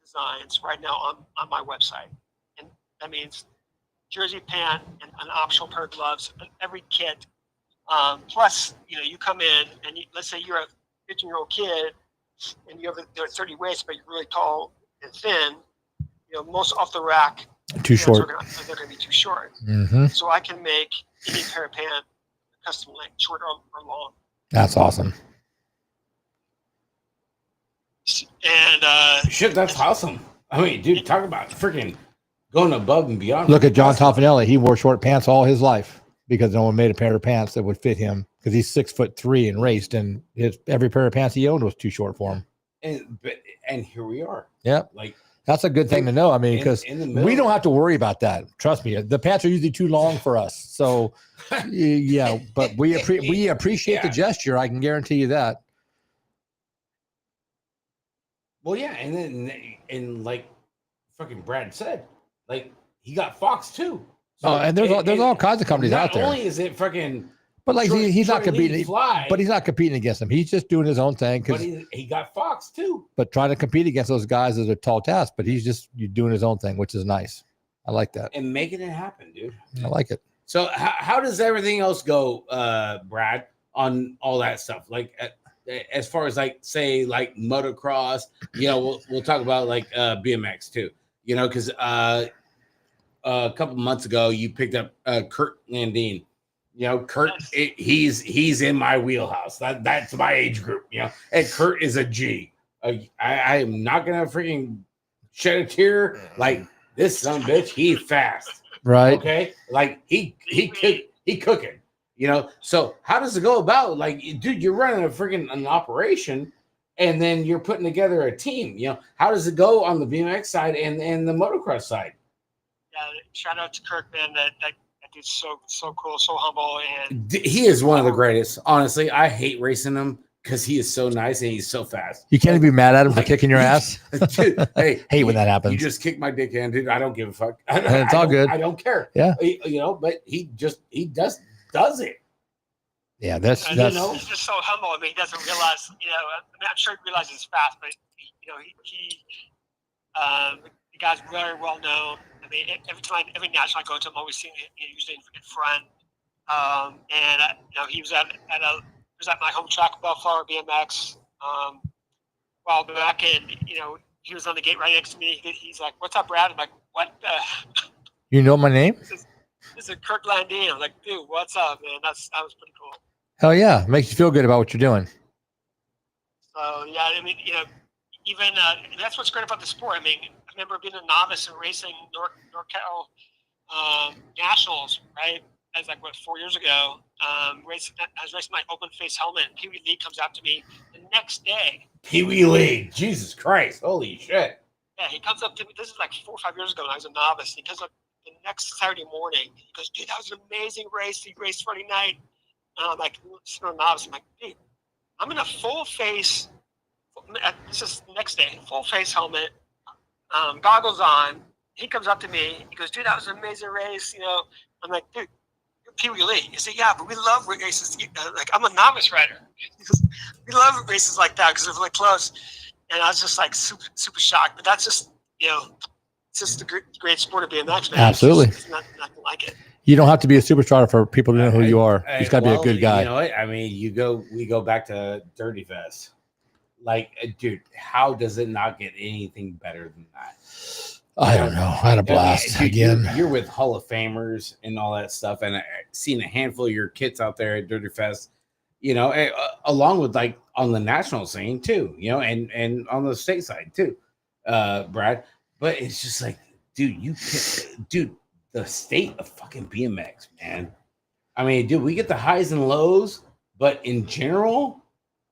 designs right now on my website, and that means jersey, pant, and an optional pair of gloves, every kit. Plus, you know, you come in and let's say you're a 15-year-old kid and you have a 30 waist, but you're really tall and thin. You know, most off the rack, too short. They're going to be too short. Mm-hmm. So I can make any pair of pants custom length, short or long. That's awesome. And shit, that's awesome. I mean, dude, talk about freaking going above and beyond. Look at John Toffanelli. He wore short pants all his life because no one made a pair of pants that would fit him because he's 6'3" and raced, and every pair of pants he owned was too short for him. And here we are. Yep. Like, that's a good thing to know. I mean, because we don't have to worry about that. Trust me, the pants are usually too long for us. So, yeah, but we appreciate the gesture. I can guarantee you that. Well, yeah, and like fucking Brad said, like he got Fox too. So and there's all kinds of companies out there. Not only is it fucking, but like he's not competing. But he's not competing against them. He's just doing his own thing. But he got Fox too. But trying to compete against those guys is a tall task. But he's just doing his own thing, which is nice. I like that. And making it happen, dude. I like it. So how does everything else go, Brad, on all that stuff? Like as far as like say like motocross, you know, we'll talk about like BMX too. You know, because a couple months ago you picked up Kurt Landine. You know, Kurt, he's in my wheelhouse. That's my age group. You know, and Kurt is a G. I am not gonna freaking shed a tear. Like this son of a bitch, he's fast. Right. Okay. Like he cooking. You know. So how does it go about? Like, dude, you're running an operation, and then you're putting together a team. You know, how does it go on the BMX side and the motocross side? Yeah, shout out to Kirk, man. That dude's so cool, so humble, and he is one of the greatest. Honestly, I hate racing him because he is so nice and he's so fast. You can't even be mad at him for kicking your ass. Dude, hey, hate when that happens. You just kick my dick in, dude. I don't give a fuck. It's all good. I don't care. Yeah, you know, but he does it. Yeah, that's he's just so humble. I mean, he doesn't realize. You know, I mean, I'm sure he realizes it's fast, but you know, the guy's very well known. I mean, every national I go to, I'm always seeing him, usually in front. And you know, he was at my home track, Bellflower BMX, while back, and you know, he was on the gate right next to me. He's like, "What's up, Brad?" I'm like, "What the?" You know my name? This is Kirk Landine. I'm like, "Dude, what's up, man?" That was pretty cool. Hell yeah. Makes you feel good about what you're doing. So yeah, I mean, even that's what's great about the sport. I mean, I remember being a novice and racing NorCal Nationals, right? That was like 4 years ago. I was racing my open face helmet, and Pee Wee Lee comes up to me the next day. Pee Wee Lee, Jesus Christ, holy shit! Yeah, he comes up to me. This is like 4 or 5 years ago when I was a novice. He comes up the next Saturday morning. He goes, "Dude, that was an amazing race. He raced Friday night." I'm like, a novice. I'm like, "Dude, I'm in a full face." This is the next day. Full face helmet, goggles on. He comes up to me. He goes, "Dude, that was an amazing race." I'm like, "Dude, you're Pee Wee Lee." He said, "Yeah, but we love races. Like, I'm a novice rider. We love races like that because they're really close." And I was just like super shocked. But that's just it's just the great sport of BMX, man. Absolutely. It's nothing like it. You don't have to be a superstar for people to know who you are. You just got to be a good guy. You know what? I mean, we go back to Dirty Fest. Like, dude, how does it not get anything better than that? I don't know. I had a blast again. You're with Hall of Famers and all that stuff, and I've seen a handful of your kits out there at Dirty Fest. Along with like on the national scene too. And on the state side too, Brad. But it's just like, dude, the state of fucking BMX, man. I mean, dude, we get the highs and lows, but in general,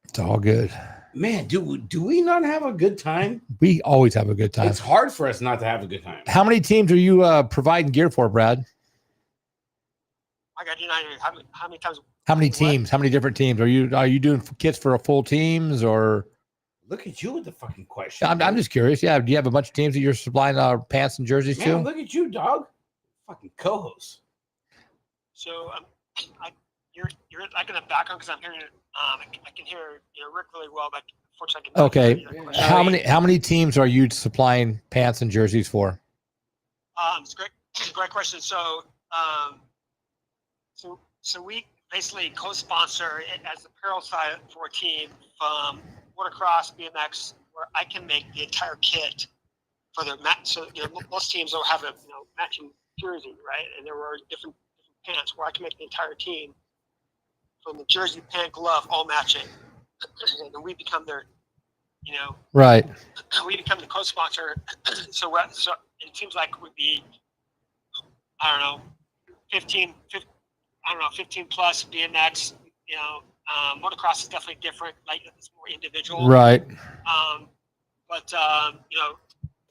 it's all good. Man, do we not have a good time? We always have a good time. It's hard for us not to have a good time. How many teams are you providing gear for, Brad? I got how many times? How many teams? How many different teams are you doing kits for a full teams or? Look at you with the fucking question. I'm just curious. Yeah, do you have a bunch of teams that you're supplying pants and jerseys to? Look at you, dog. Fucking co-host. So you're like in the background because I'm hearing I can hear Rick really well, but unfortunately I can. Okay. How many teams are you supplying pants and jerseys for? It's a great question. So we basically co-sponsor it as the apparel side for a team from motocross, BMX, where I can make the entire kit for their match. So most teams will have a matching jersey, right? And there were different pants where I can make the entire team from the jersey, pant, glove, all matching, and we become their, right. We become the co-sponsor. So it seems like it would be, 15 plus BMX. Motocross is definitely different. Like, it's more individual. Right.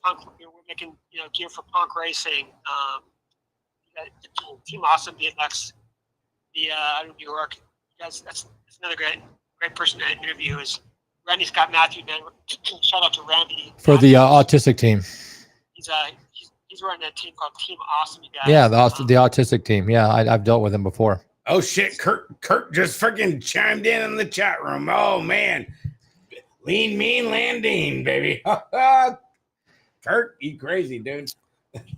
Punk, we're making gear for punk racing. Team Awesome BMX. Out of New York. That's another great person to interview is Randy Scott Matthew. Man, shout out to Randy for the autistic team. He's running a team called Team Awesome. You guys. Yeah, the autistic team. Yeah, I've dealt with him before. Oh shit, Kurt just freaking chimed in the chat room. Oh man, lean mean landing, baby. Kurt, you crazy, dude.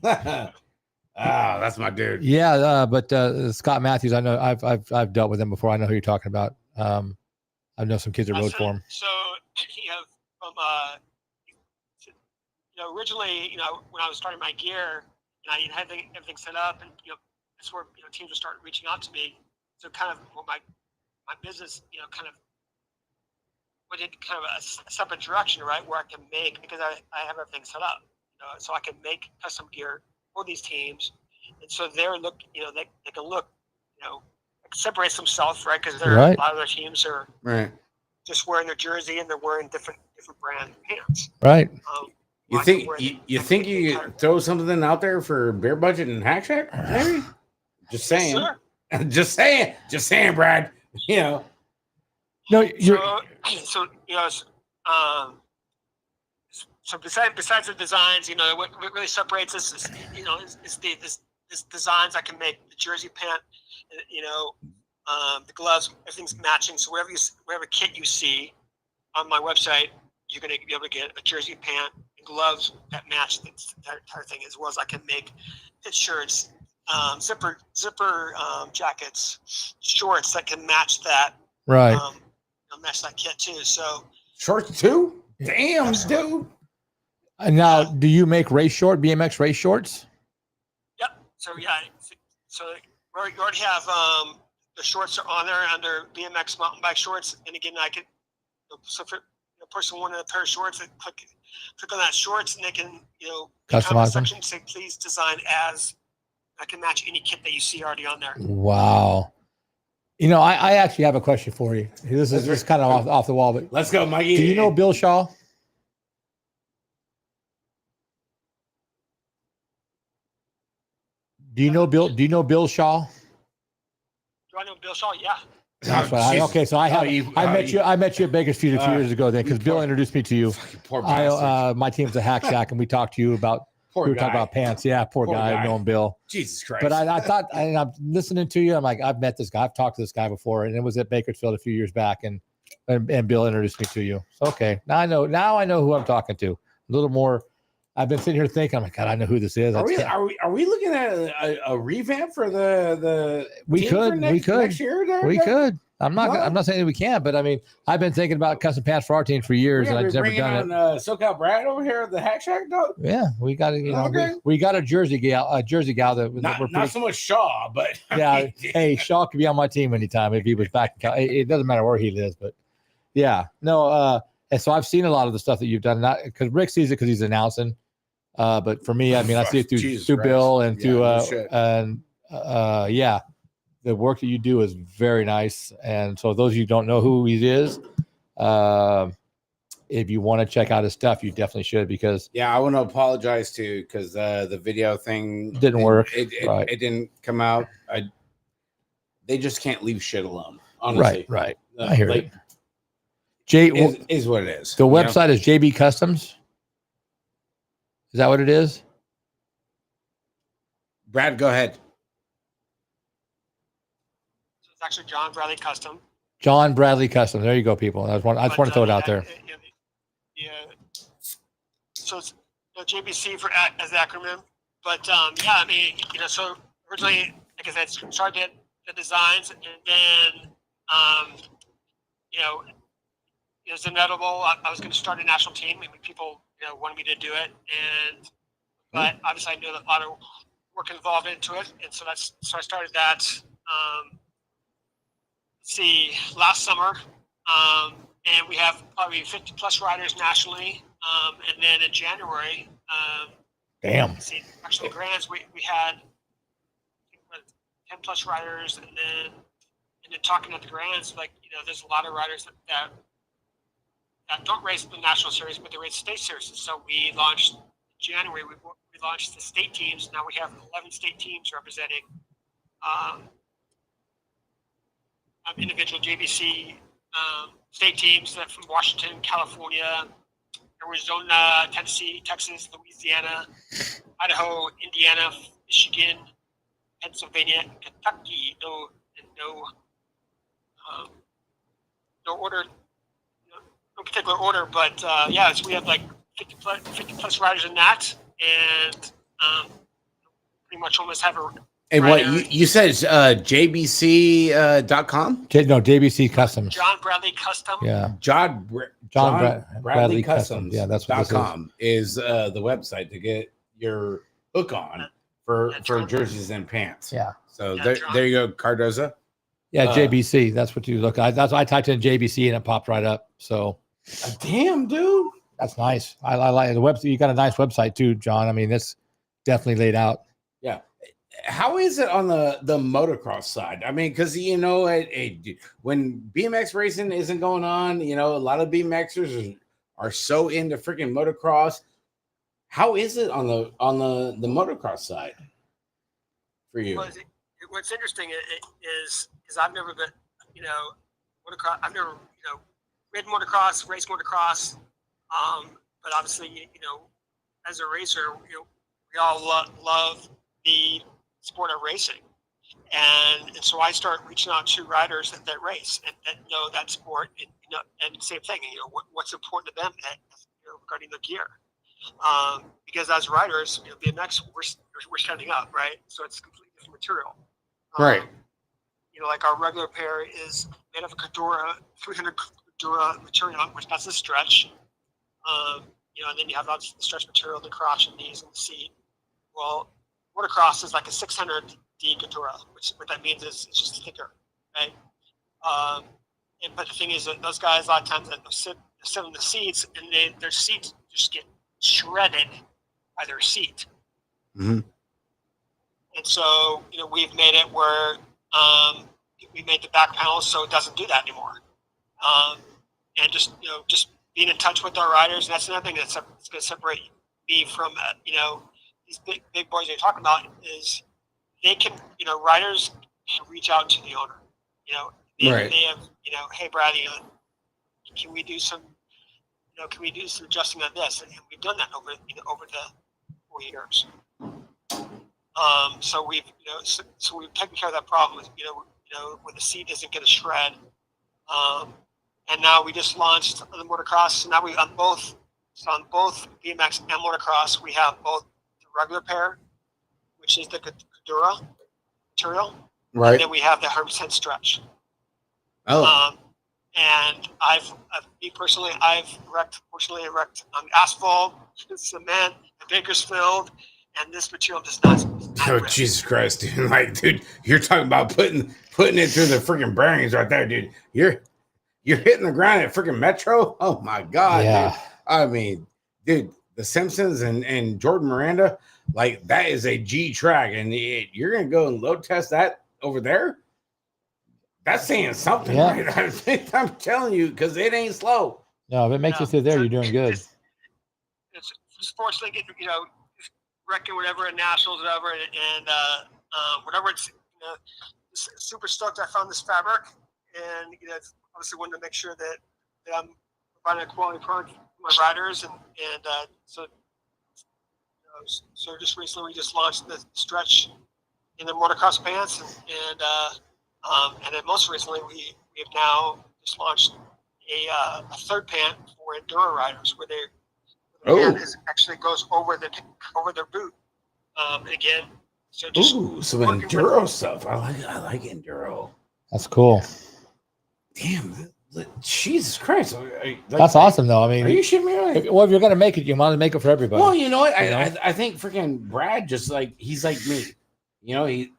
That's my dude. Yeah, but Scott Matthews, I know I've dealt with him before. I know who you're talking about. I know some kids that rode for him. So originally, when I was starting my gear, and I had everything set up, and that's where teams would start reaching out to me. So kind of my business, kind of went into kind of a separate direction, right, where I can make, because I have everything set up, so I can make custom gear for these teams, and so they're they can look, separates themselves, right, because a lot of their teams are just wearing their jersey and they're wearing different brand pants. Right. You think you could throw something out there for Bear Budget and Hack Shack, maybe? Just saying. Yes, just saying, Brad. No, So besides the designs, what really separates us is this designs I can make, the jersey pant, the gloves, everything's matching. So whatever kit you see on my website, you're going to be able to get a jersey pant and gloves that match the entire thing, as well as I can make fit shirts, zipper jackets, shorts that can match that. Right. Match that kit too. So shorts too? Damn, dude. And now, do you make BMX race shorts? Yep. So so we already have the shorts are on there under BMX mountain bike shorts. And again, I could so if a person wanted a pair of shorts, they click on that shorts, and they can customize them. Section, say please design as I can match any kit that you see already on there. Wow. I actually have a question for you. This is kind of off the wall, but let's go, Mikey. Do you know Bill Shaw? Do you know Bill Shaw? Do I know Bill Shaw? Yeah. That's right. Okay, so I met you at Bakersfield a few years ago then, because Bill introduced me to you. Poor bastard. My team's a Hack Shack, and we talked to you about talking about pants. Yeah, poor guy. I've known Bill. Jesus Christ. But I thought, and I'm listening to you. I'm like, I've met this guy. I've talked to this guy before, and it was at Bakersfield a few years back, and Bill introduced me to you. So, okay, now I know who I'm talking to. A little more. I've been sitting here thinking, I'm like, God, I know who this is. Are we looking at a revamp for the we could next year there? We could. I'm not saying that we can't, but I mean, I've been thinking about custom pants for our team for years, and I've never done it. SoCal Brad over here at the Hack Shack, though. Yeah, we got we got a Jersey gal that not so much Shaw, but yeah. Hey, Shaw could be on my team anytime if he was back. It doesn't matter where he lives, but yeah, no. And so I've seen a lot of the stuff that you've done, not because Rick sees it because he's announcing. But for me, I mean, I see it through Bill and yeah, the work that you do is very nice. And so those of you who don't know who he is, if you want to check out his stuff, you definitely should, because I want to apologize to because the video thing didn't work. It didn't come out. They just can't leave shit alone. Honestly, right. I hear it. Is what it is. The website is JB Customs. Is that what it is? Brad, go ahead. So it's actually John Bradley Custom. John Bradley Custom. There you go, people. I just want to throw it out there. So it's JBC as the acronym. But I mean, so originally, like I said, started the designs, and then it was inevitable. I was going to start a national team. I mean, people wanted me to do it, but obviously I knew that a lot of work involved into it, and so I started that. Last summer, and we have probably 50 plus riders nationally, and then in January, actually the Grands we had 10 plus riders, and then talking at the Grands, there's a lot of riders that don't race the national series, but they race state series. So we launched in January. We launched the state teams. Now we have 11 state teams representing individual JBC state teams from Washington, California, Arizona, Tennessee, Texas, Louisiana, Idaho, Indiana, Michigan, Pennsylvania, Kentucky. No order. No particular order, but so we have like 50 plus riders in that, and pretty much almost have a. And what you said is JBC.com? No, JBC Customs. John Bradley Custom. Yeah. John Bradley Customs. Yeah, that's what .com is the website to get your hook on for jerseys and pants. Yeah. So there you go, Cardoza. Yeah, JBC. That's what you look at. That's why I typed in JBC and it popped right up. So. Damn, dude. That's nice. I like the website. You got a nice website too, John. I mean, it's definitely laid out. Yeah. How is it on the motocross side? I mean, because when BMX racing isn't going on, a lot of BMXers are so into freaking motocross. How is it on the motocross side for you? Well, what's interesting is I've never been, motocross. I've never, ridden motocross, raced motocross. But obviously, as a racer, we all love the sport of racing, and so I start reaching out to riders that race and that know that sport, and same thing, what's important to them regarding the gear, because as riders, BMX we're standing up, right? So it's completely different material, right? Like our regular pair is made of a Cordura 300 Cordura material, which that's a stretch. and then you have lots of stretch material, the crotch and knees and the seat. Well, motocross is like a 600D Cordura, which what that means is it's just thicker, right? But the thing is that those guys a lot of times they'll sit in the seats and their seats just get shredded by their seat. Mm-hmm. And so, we've made it where we made the back panel so it doesn't do that anymore. And just being in touch with our riders, and that's another thing that's going to separate me from these big boys you're talking about is they can riders can reach out to the owner. They have hey Brad, can we do some adjusting on this? And we've done that over the 4 years. So we've taken care of that problem with where the seat doesn't get a shred. And now we just launched the motocross. So now on both BMX and motocross, we have both the regular pair, which is the Cordura material, right? And then we have the 100% stretch. Oh. And me personally, I've wrecked on asphalt, cement, Bakersfield, and this material does not. Oh, Jesus Christ, dude! Dude, you're talking about putting it through the freaking bearings right there, dude. You're hitting the ground at freaking Metro. Oh my God, yeah. Dude. I mean, dude, the Simpsons and Jordan Miranda, like that is a G track, and you're gonna go and load test that over there. That's saying something, right? I'm telling you, because it ain't slow. No, if it makes you sit there, you're doing good. It's fortunately wrecking whatever at nationals, whatever, and whatever. It's super stoked I found this fabric, and obviously wanted to make sure that I'm providing a quality product for my riders, and so just recently we just launched the stretch in the motocross pants, and then most recently we have now just launched a third pant for enduro riders where the pant actually goes over their boot. Again, so just some enduro stuff. I like enduro. That's cool. Damn, Jesus Christ! That's awesome, though. I mean, are you shitting me? Right? Well, if you're gonna make it, you want to make it for everybody. Well, you know what? I think freaking Brad just he's like me.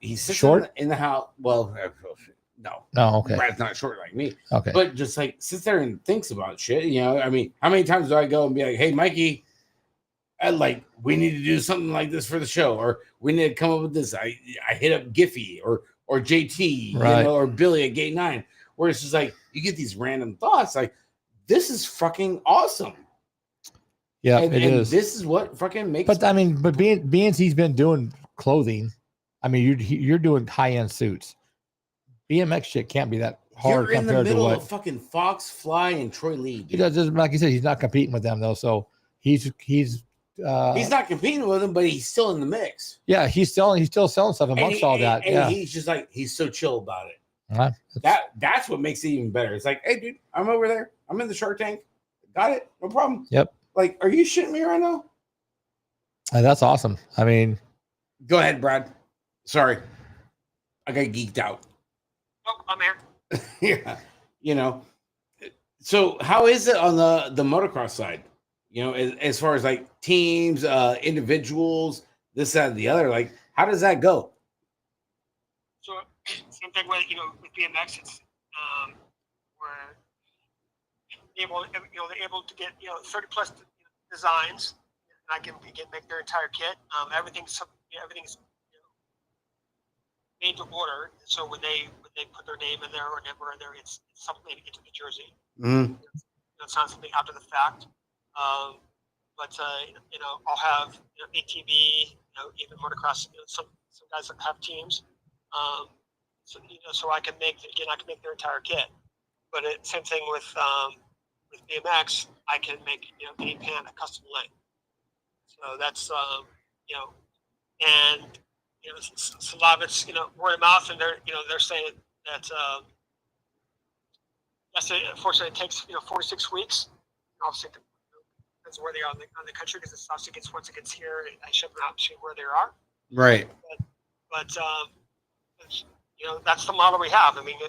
He sits short in the house. Well, no, okay. Brad's not short like me. Okay, but just sits there and thinks about shit. I mean, how many times do I go and be like, "Hey, Mikey, we need to do something like this for the show, or we need to come up with this." I hit up Giffy or JT, right. Or Billy at Gate 9, where it's just you get these random thoughts this is fucking awesome. Yeah, it is. This is what fucking makes. But I mean, being he's been doing clothing, I mean, you're doing high end suits. BMX shit can't be that hard. You're in the middle of fucking Fox, Fly, and Troy Lee. He does, like you said, he's not competing with them though, so he's not competing with them, but he's still in the mix. Yeah, he's still selling stuff amongst all that. And he's just he's so chill about it. That's what makes it even better. It's like, hey, dude, I'm over there. I'm in the Shark Tank. Got it, no problem. Yep. Are you shitting me right now? That's awesome. I mean, go ahead, Brad. Sorry, I got geeked out. Oh, I'm here. Yeah, So how is it on the motocross side? As far as teams, individuals, this, that, and the other, how does that go? So same thing with BMX. It's they're able to get 30 plus designs, and I can make their entire kit. Everything's made to order. So when they put their name in there or number in there, it's something to get to the jersey. Mm-hmm. It's not something after the fact. But I'll have ATV, even motocross. Some guys that have teams. So I can make their entire kit. But same thing with BMX, I can make any pant a custom length. So that's and it's a lot of it's word of mouth, and they're saying that unfortunately it takes 4 to 6 weeks. Obviously, depends where they are on the country, because it's obviously once it gets here, I ship them out to where they are. Right. But that's the model we have. I mean,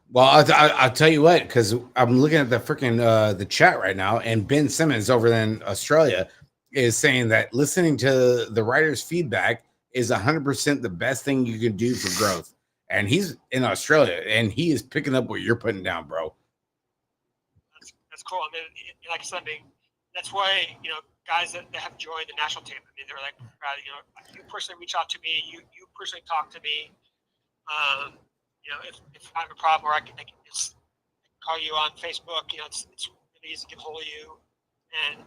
Well, I'll tell you what, because I'm looking at the freaking the chat right now, and Ben Simmons over in Australia is saying that listening to the writer's feedback is 100% the best thing you can do for growth. And he's in Australia, and he is picking up what you're putting down, bro. That's cool. I mean, like I said, that's why guys that have joined the national team. I mean, they're like, you personally reach out to me. You personally talk to me. If I have a problem, or I can just call you on Facebook. It's really easy to get hold of you. And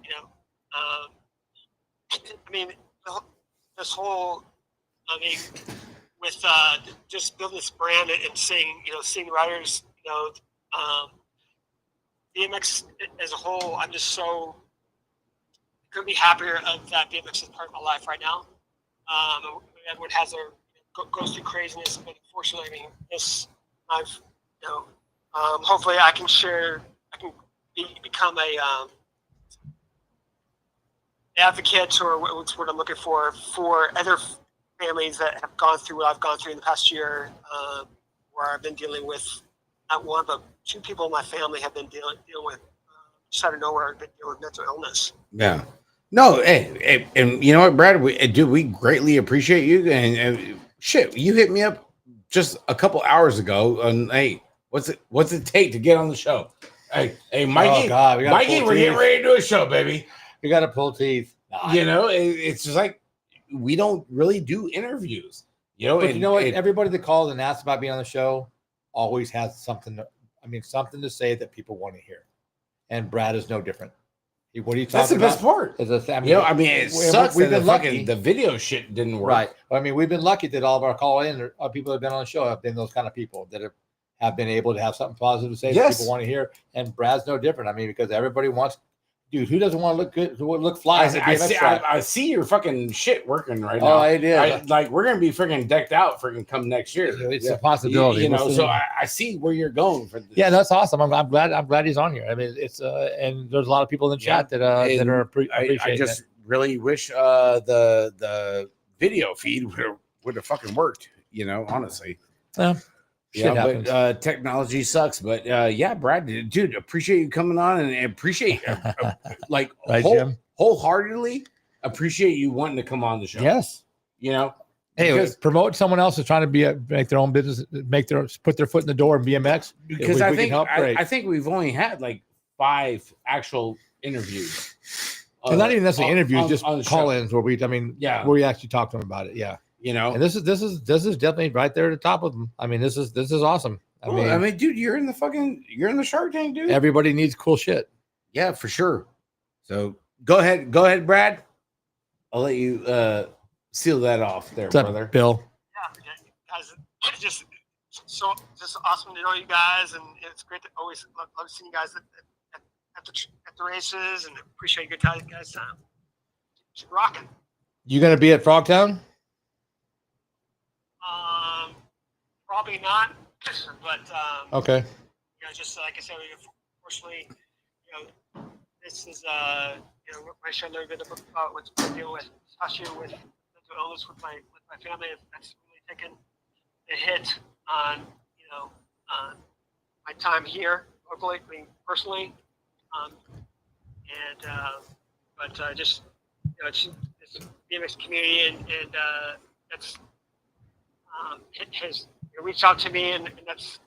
I mean, this whole, with just building this brand and seeing riders, BMX as a whole, I'm just so couldn't be happier of that BMX is part of my life right now. Everyone has their goes through craziness, but unfortunately, I mean, hopefully I can become a advocate, or what's what I'm looking for other families that have gone through what I've gone through in the past year, where I've been dealing with not one but two people in my family have been dealing with just out of nowhere, been dealing with mental illness. Yeah. No, hey, and you know what, Brad? We greatly appreciate you. And shit, you hit me up just a couple hours ago. And hey, what's it take to get on the show? Hey, Mikey, Mikey, we're getting ready to do a show, baby. We got to pull teeth. It's just like we don't really do interviews. But you know what? Everybody that calls and asks about being on the show always has something to say that people want to hear. And Brad is no different. What are you talking about? That's the best part. It sucks that the video shit didn't work. Right. I mean, we've been lucky that all of our call-in people that have been on the show have been those kind of people that have been able to have something positive to say that people want to hear. And Brad's no different. I mean, because everybody wants, dude, who doesn't want to look good, look fly? I see your fucking shit working right now. Oh, it is. We're gonna be freaking decked out freaking come next year. It's a possibility. So I see where you're going for this. Yeah, that's awesome. I'm glad he's on here. I mean, it's and there's a lot of people in the chat that are appreciating I just really wish the video feed would have fucking worked. Honestly. But technology sucks. But Brad, dude, appreciate you coming on and appreciate wholeheartedly appreciate you wanting to come on the show. Yes. Hey, promote someone else is trying to make their own business, put their foot in the door in BMX. Because I think we've only had like 5 actual interviews. Not even necessarily interviews, just call-ins where where we actually talk to them about it. Yeah. And this is definitely right there at the top of them. I mean, this is awesome. I mean, dude, you're in the Shark Tank, dude. Everybody needs cool shit. Yeah, for sure. So go ahead, Brad. I'll let you seal that off there, brother. Bill. Yeah, guys, just awesome to know you guys, and it's great to always love seeing you guys at the races, and appreciate your guys' time. Keep rocking. You gonna be at Frogtown? Probably not, but okay. Just like I said, unfortunately, this is I share a little bit about what's been dealing with, especially with mental illness with my family. That's really taken a hit on my time here locally, personally, but just it's BMX community and that's has reached out to me, and that's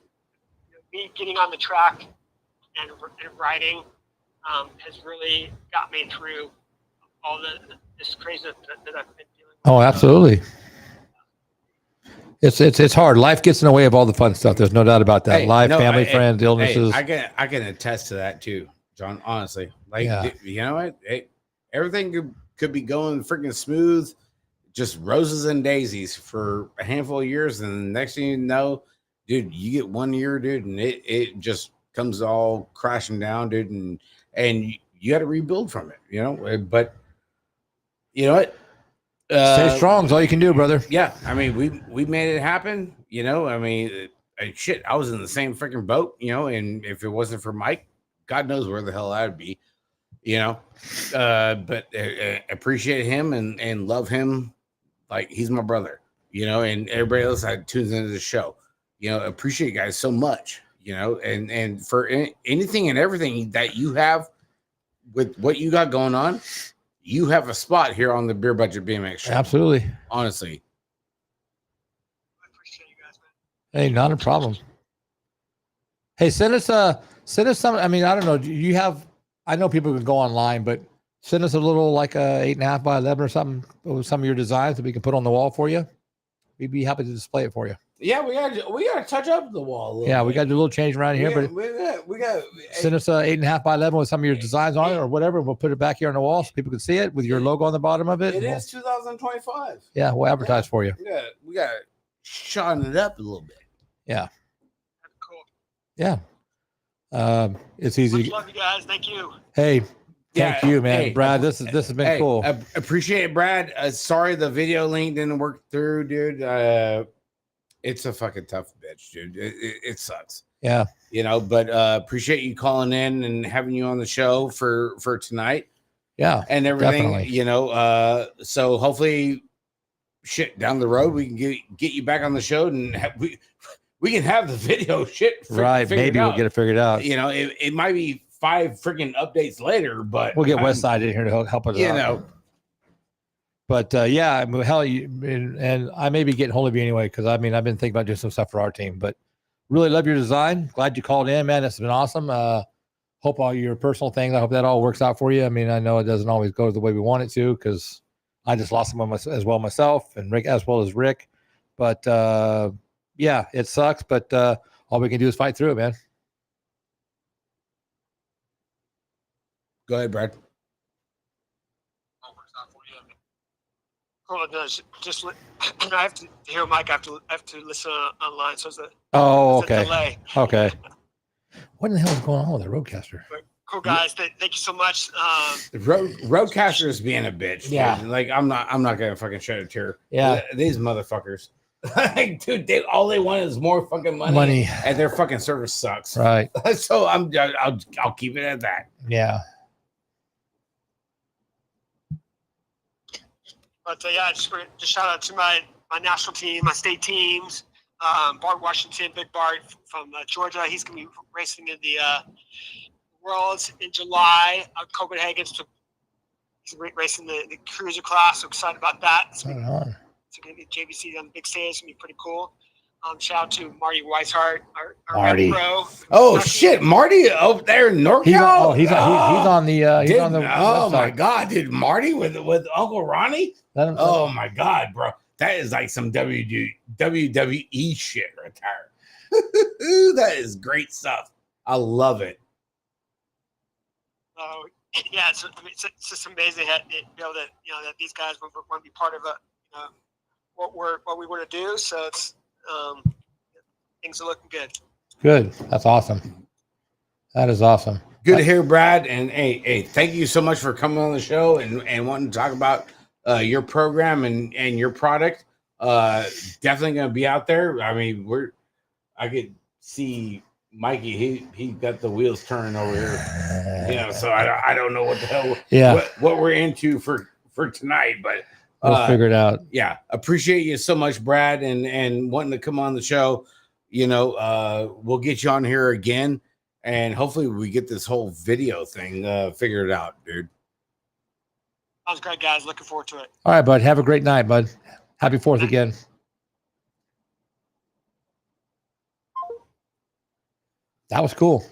me getting on the track and riding has really got me through all this craziness that I've been dealing with. Oh, absolutely. It's hard. Life gets in the way of all the fun stuff. There's no doubt about that. Family, friends, illnesses. I can attest to that too, John. Honestly, you know what? Hey, everything could be going freaking smooth. Just roses and daisies for a handful of years, and the next thing you know, dude, you get 1 year, dude, and it just comes all crashing down, dude, and you got to rebuild from it, But you know what? Stay strong is all you can do, brother. Yeah, I mean, we made it happen. I mean, shit, I was in the same freaking boat, and if it wasn't for Mike, God knows where the hell I'd be, But appreciate him and love him. Like he's my brother, and everybody else that tunes into the show, appreciate you guys so much, you know, and for anything and everything that you have with what you got going on, you have a spot here on the Beer Budget BMX show. Absolutely. Honestly. I appreciate you guys, man. Hey, not a problem. Hey, send us some. I mean, I don't know. Do you have? I know people can go online, but send us a little like a 8.5 by 11 or something with some of your designs that we can put on the wall for you. We'd be happy to display it for you. Yeah, we got to touch up the wall. Yeah, we got to do a little change around here, but we got send us a 8.5 by 11 with some of your designs on it or whatever. We'll put it back here on the wall so people can see it with your logo on the bottom of it. It is 2025. Yeah, we'll advertise for you. We got to shine it up a little bit. Yeah. Cool. Yeah. It's easy. Much love you guys. Thank you. Hey, thank you, man. Hey, Brad, this has been cool. I appreciate it, Brad. Sorry the video link didn't work through, dude. It's a fucking tough bitch, dude. It sucks. Yeah. You know, but appreciate you calling in and having you on the show for tonight. Yeah. And everything, definitely. you know, so hopefully shit down the road we can get you back on the show and we can have the video shit right. Maybe we'll get it figured out. You know, it might be 5 freaking updates later, but we'll get Westside in here to help us out. You know. But yeah, I mean, hell, and I may be getting hold of you anyway, because I mean, I've been thinking about doing some stuff for our team, but really love your design. Glad you called in, man. It's been awesome. Hope all your personal things, I hope that all works out for you. I mean, I know it doesn't always go the way we want it to, because I just lost someone as well myself, and Rick as well as Rick. But yeah, it sucks, but all we can do is fight through it, man. Go ahead, Brad. Oh, no, just I have to hear Mike. I have to listen online. So it's a delay. Okay. What in the hell is going on with the Roadcaster? But cool guys. Thank you so much. The Roadcaster is being a bitch. Yeah. Dude. Like I'm not gonna fucking shed a tear. Yeah. These motherfuckers. Like, dude, all they want is more fucking money. And their fucking service sucks. Right. So I'll keep it at that. Yeah. But yeah, just shout out to my national team, my state teams. Bart Washington, Big Bart from Georgia. He's going to be racing in the Worlds in July. Copenhagen. He's racing the cruiser class. So excited about that. It's going to be JBC on the big stage. It's going to be pretty cool. Shout out to Marty Weishart, our Marty. pro. Oh shit, Marty over there in NorCal. He's on the oh website. My god, did Marty with Uncle Ronnie? Oh my god, bro, that is like some WWE shit right there. That is great stuff. I love it. Oh yeah, it's just amazing that that these guys want to be part of what we want to do. So it's. Things are looking good. Good. That's awesome. That is awesome. Good to hear, Brad. And hey, thank you so much for coming on the show and wanting to talk about your program and your product. Definitely going to be out there. I mean, I could see Mikey. He got the wheels turning over here. You know, so I don't know what the hell. Yeah. What we're into for tonight, but. We'll figure it out. Yeah. Appreciate you so much, Brad, and wanting to come on the show. You know, we'll get you on here again, and hopefully we get this whole video thing figured out, dude. Sounds great, guys. Looking forward to it. All right, bud. Have a great night, bud. Happy 4th again. That was cool.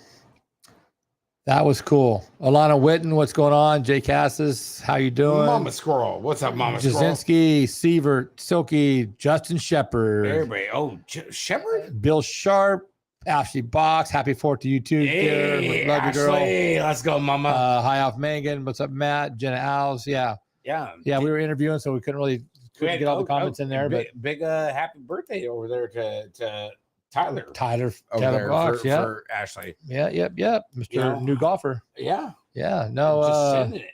That was cool. Alana Witten, what's going on? Jay Cassis, how you doing? Mama Squirrel. What's up, Mama Squirrel? Jasinski, Sievert, Silky, Justin Shepard. Everybody. Oh, Shepard? Bill Sharp, Ashley Box. Happy 4th to you too. Hey, love you, girl. Let's go, Mama. Hi off Mangan. What's up, Matt? Jenna Alves. Yeah. Yeah. We were interviewing, so we couldn't get all the comments in there. Big happy birthday over there to Tyler Box, for Ashley. Yeah. Mr. New Golfer. Yeah. No. Just sending it.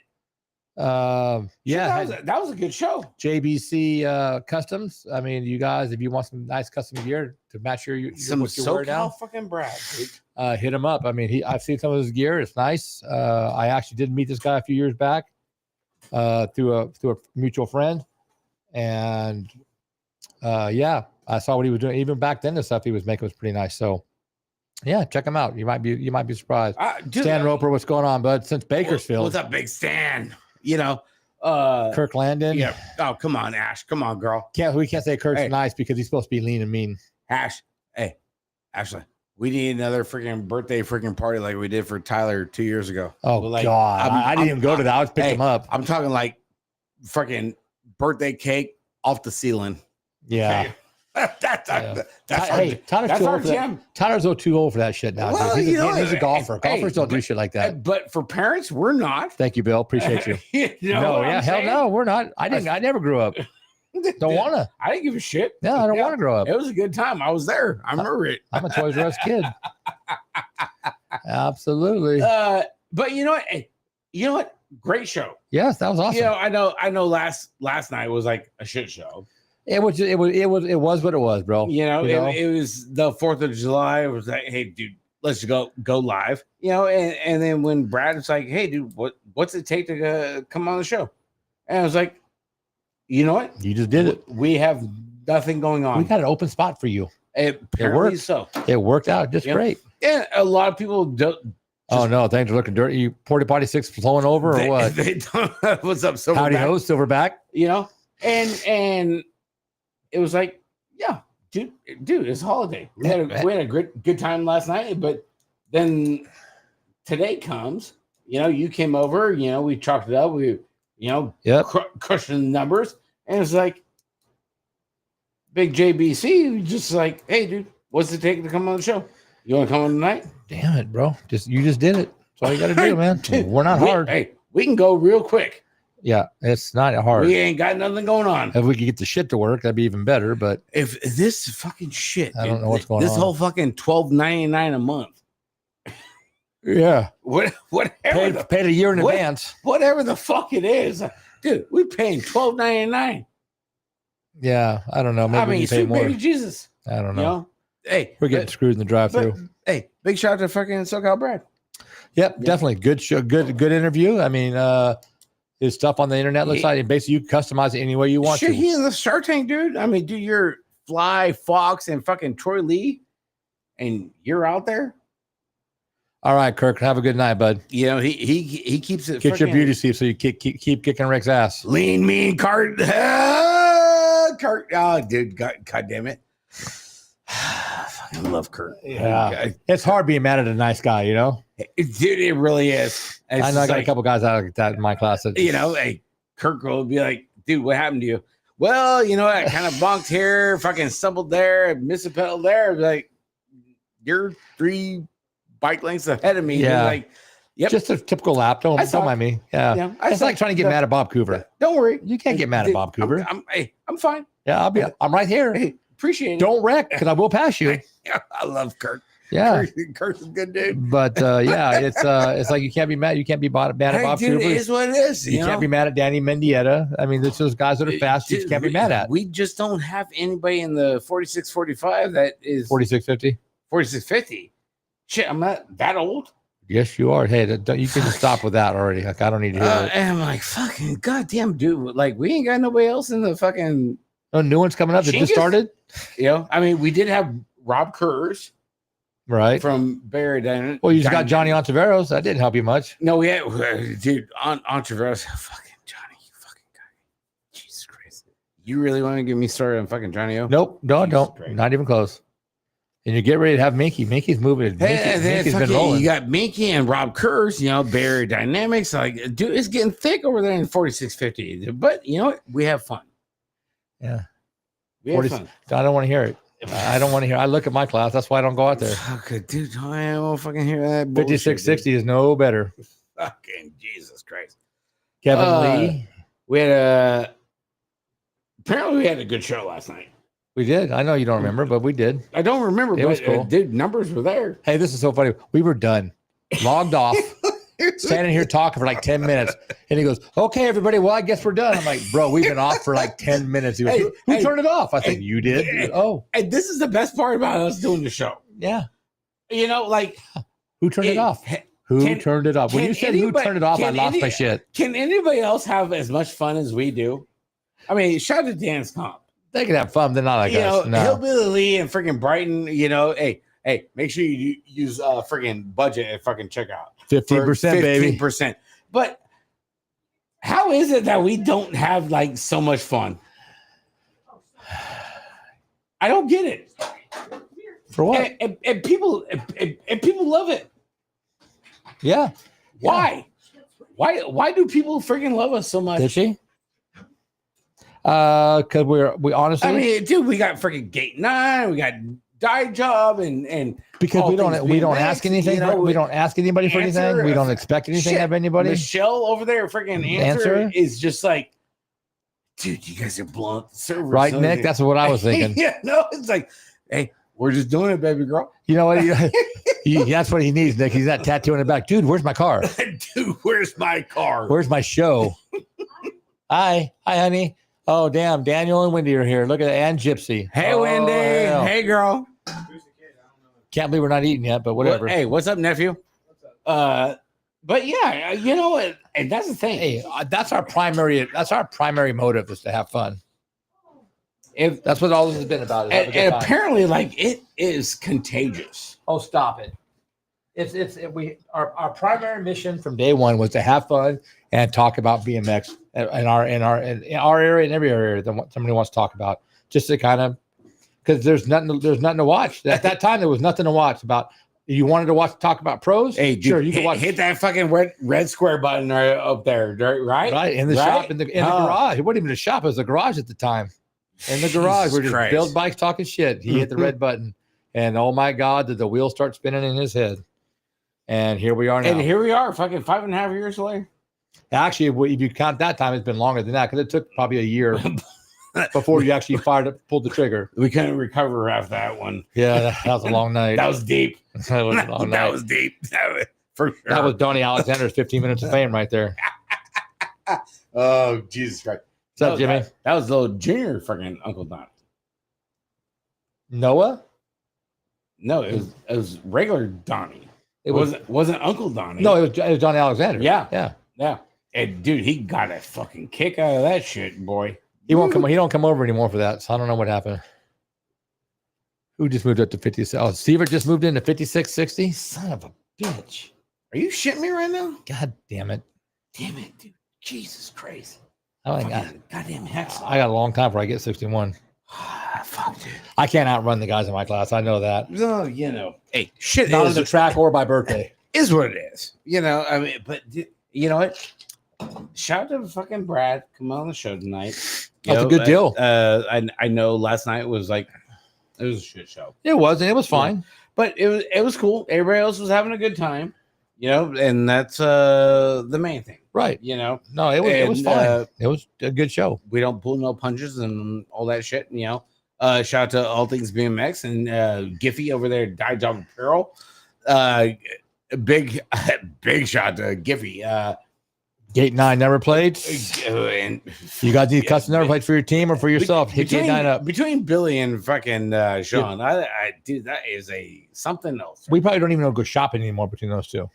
That was a good show. JBC Customs. I mean, you guys, if you want some nice custom gear to match your what you wear now, fucking Brad, dude. Hit him up. I mean, I've seen some of his gear. It's nice. I actually did meet this guy a few years back through a mutual friend, and I saw what he was doing. Even back then, the stuff he was making was pretty nice. So Yeah, check him out. You might be surprised. Dude, Stan Roper, what's going on, bud? Since Bakersfield. What's up, Big Stan? You know, Kirk Landon. Yeah. Oh, come on, Ash. Come on, girl. We can't say Kirk's nice because he's supposed to be lean and mean. Ash. Hey, Ashley. We need another freaking birthday freaking party like we did for Tyler 2 years ago. Oh, like, God. I didn't even go to that. I was picking him up. I'm talking like freaking birthday cake off the ceiling. Yeah. Okay. That's Tyler's too old for that shit now. Well, he's a golfer. Golfers don't do shit like that. But for parents, we're not. Thank you, Bill. Appreciate you. Hell no, we're not. I never grew up. Don't want to. I didn't give a shit. No, I don't want to grow up. It was a good time. I was there. I remember it. I'm a Toys R Us kid. Absolutely. But you know what? Hey, you know what? Great show. Yes, that was awesome. You know, I know. Last night was like a shit show. It was what it was, bro. You know, it was the 4th of July. It was like, hey, dude, let's go live. You know, and then when Brad was like, hey, dude, what's it take to come on the show? And I was like, you know what? You just did it. We have nothing going on. We got an open spot for you. It worked. It worked out just great. And a lot of people don't. Oh no, things are looking dirty. You porta potty 6 flowing over or what? They don't. What's up, Silverback? Howdy ho, Silverback. You know, and it was like, yeah, dude, it's holiday. We had a good time last night, but then today comes. You know, you came over. You know, we chalked it up. We, crushing the numbers, and it's like Big JBC just like, hey, dude, what's it take to come on the show? You want to come on tonight? Damn it, bro! You just did it. That's all you got to do, man. We're not hard. Hey, we can go real quick. Yeah, it's not hard. We ain't got nothing going on. If we could get the shit to work, that'd be even better. But if this fucking shit, I don't know what's going on. This whole fucking $12.99 a month. Yeah. Whatever. Paid a year in advance. Whatever the fuck it is, dude. We paying $12.99. Yeah, I don't know. Maybe we pay more. Baby Jesus. I don't know. You know? Hey, we're getting screwed in the drive-through. Hey, big shout out to fucking SoCal Brad. Yep, definitely good show. Good interview. I mean, his stuff on the internet looks like basically you customize it any way you want to. He's in the Shark Tank, dude. I mean, dude, you're Fly, Fox, and fucking Troy Lee, and you're out there. All right, Kirk. Have a good night, bud. You know, he keeps it. Get your beauty sleep so you keep kicking Rick's ass. Lean, mean, Cart. Kurt. Oh, dude. God damn it. I love Kurt. Yeah. It's hard being mad at a nice guy, you know? Dude, it really is. It's I know I got a couple guys out like that in my class. You know, hey, Kurt will be like, dude, what happened to you? Well, you know, I kind of bonked here, fucking stumbled there, missed a pedal there. Like, you're 3 bike lengths ahead of me. Yeah. Like, yep. Just a typical lap. Don't mind me. Yeah. It's like trying to get mad at Bob Coover. Don't worry. You can't get mad at Bob Coover. I'm fine. Yeah, I'm right here. Hey, appreciate it. Don't wreck because I will pass you. I love Kurt. Yeah. Kurt's a good dude. But it's like you can't be mad. You can't be mad at Bob Coover. It is what it is. You can't be mad at Danny Mendieta. I mean, it's those guys that are fast. You just can't be mad at. We just don't have anybody in the 4645 that is 4650. 4650. Shit, I'm not that old. Yes, you are. Hey, you can just stop with that already. Like, I don't need to hear it. And I'm like, fucking goddamn, dude. Like, we ain't got nobody else in the fucking. No new ones coming up that just started. You know, I mean, we did have Rob Kurz, right, from Barry. Well, you just got Johnny Ontiveros. That didn't help you much. No, we had, dude, Ontiveros. Fucking Johnny, you fucking guy. Jesus Christ. You really want to get me started on fucking Johnny O? Nope, no, don't. Christ. Not even close. And you get ready to have Minky. Minky's moving. Minky's been rolling. You got Minky and Rob Kurz, you know, Barry Dynamics. Like, dude, it's getting thick over there in 4650. But you know what? We have fun. Yeah. We have fun. I don't want to hear it. I don't want to hear. I look at my class. That's why I don't go out there. Okay, dude, I don't fucking hear that. 5660 is no better. Fucking Jesus Christ. Kevin Lee. We had apparently we had a good show last night. We did. I know you don't remember, but we did. I don't remember, it was cool. Dude, numbers were there. Hey, this is so funny. We were done. Logged off. Standing here talking for like 10 minutes. And he goes, okay, everybody. Well, I guess we're done. I'm like, bro, we've been off for like 10 minutes. He goes, who turned it off? I said, you did. Oh. And this is the best part about us doing the show. Yeah. You know, like. Who turned it off? Who turned it off? When you said who turned it off, I lost my shit. Can anybody else have as much fun as we do? I mean, shout out to Dance Comp. They can have fun. They're not like us. You know, Hillbilly Lee and freaking Brighton, you know, hey, Hey, make sure you use freaking budget at fucking checkout. 15%, baby. 15%. But how is it that we don't have like so much fun? I don't get it. For what? And people love it. Yeah. Why? Why do people freaking love us so much? Did she? Because we honestly, I mean, dude, we got freaking Gate 9, we got Die Job, and because we don't ask anything. You know, we don't ask anybody for anything. We don't expect anything of anybody. Michelle over there, freaking answer is just like, dude, you guys are blowing up the server, right, Nick? That's what I was thinking. Yeah, no, it's like, hey, we're just doing it, baby girl. You know what? That's what he needs, Nick. He's that tattoo in the back. Dude, where's my car? Dude, where's my car? Where's my show? Hi, honey. Oh, damn. Daniel and Wendy are here. Look at that. And Gypsy. Hey, Wendy. Hell. Hey, girl. Can't believe we're not eating yet, but whatever. Hey, what's up, nephew? But yeah, you know, and that's the thing. Hey, that's our primary motive is to have fun. If that's what all this has been about. And apparently, like, it is contagious. Oh, stop it. Our primary mission from day one was to have fun and talk about BMX in our area and every area that somebody wants to talk about, just to kind of, because there's nothing to watch. At that time, there was nothing to watch about. You wanted to talk about pros? Hey, dude, sure, you can watch. Hit that fucking red square button right up there, right? Right in the shop, in the garage. It wasn't even a shop; it was a garage at the time. In the garage, we're just build bikes, talking shit. He hit the red button, and oh my god, did the wheels start spinning in his head? And here we are now. And here we are, fucking 5.5 years later. Actually, if you count that time, it's been longer than that because it took probably a year before you actually pulled the trigger. We couldn't recover after that one. Yeah, that was a long night. That was deep. That was a long night. That was deep. For sure. That was Donnie Alexander's 15 minutes of fame right there. Oh, Jesus Christ. What's up, Jimmy? That was little junior freaking Uncle Don. Noah? No, it was regular Donnie. It wasn't Uncle Donnie. No, it was Donnie Alexander. Yeah. And dude, he got a fucking kick out of that shit, boy. He don't come over anymore for that. So I don't know what happened. Who just moved up to 56? Oh, Seaver just moved into 5660. Son of a bitch. Are you shitting me right now? God damn it. Damn it, dude. Jesus Christ. Goddamn heck. I got a long time before I get 61. Fuck, dude. I can't outrun the guys in my class. I know that. No, you know. Hey, shit. Not on the track or by birthday. Is what it is. You know, I mean, but you know what? Shout out to fucking Brad coming on the show tonight. That's a good deal. I know last night was like, it was a shit show. It was, and it was fine. Yeah. But it was cool. Everybody else was having a good time. You know, and that's the main thing. Right. You know? No, it was fine. It was a good show. We don't pull no punches and all that shit, you know. Shout out to All Things BMX and Giffy over there, Die Job Apparel. Big shout out to Giffy. Gate 9 never played. And you got these custom never played for your team or for yourself. Hit Gate 9 up. Between Billy and fucking Sean, I dude, that is something else. We probably don't even know to go shopping anymore between those two.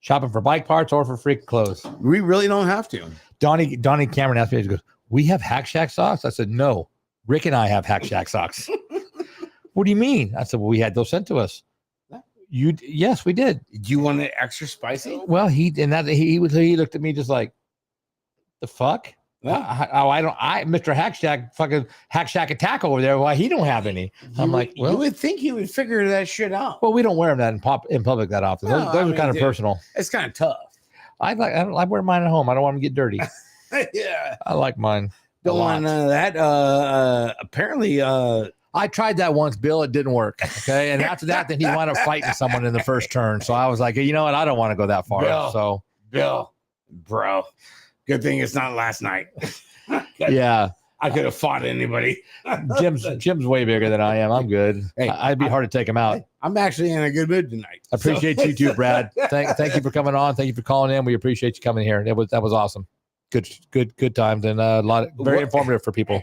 Shopping for bike parts or for freaking clothes. We really don't have to. Donnie Cameron asked me, he goes, "We have Hack Shack socks?" I said, "No, Rick and I have Hack Shack socks." What do you mean? I said, "Well, we had those sent to us." Yes, we did. Do you want it extra spicy? Well, he looked at me just like, the fuck? Yeah. Mr. Hack Shack, fucking Hack Shack attack over there. Why he don't have any? I'm like, well, you would think he would figure that shit out. Well, we don't wear them in public that often. No, those are kind of personal. It's kind of tough. I wear mine at home. I don't want them to get dirty. Yeah, I like mine. Don't want none of that. Apparently, I tried that once, Bill. It didn't work. Okay, and after that, then he wound up fighting someone in the first turn. So I was like, you know what? I don't want to go that far. Bill, bro. Good thing it's not last night. Yeah. I could have fought anybody. Jim's way bigger than I am. I'm good. Hey, I'd be hard to take him out. I'm actually in a good mood tonight. I appreciate you too, Brad. Thank you for coming on. Thank you for calling in. We appreciate you coming here. That was awesome. Good times and a lot very informative for people.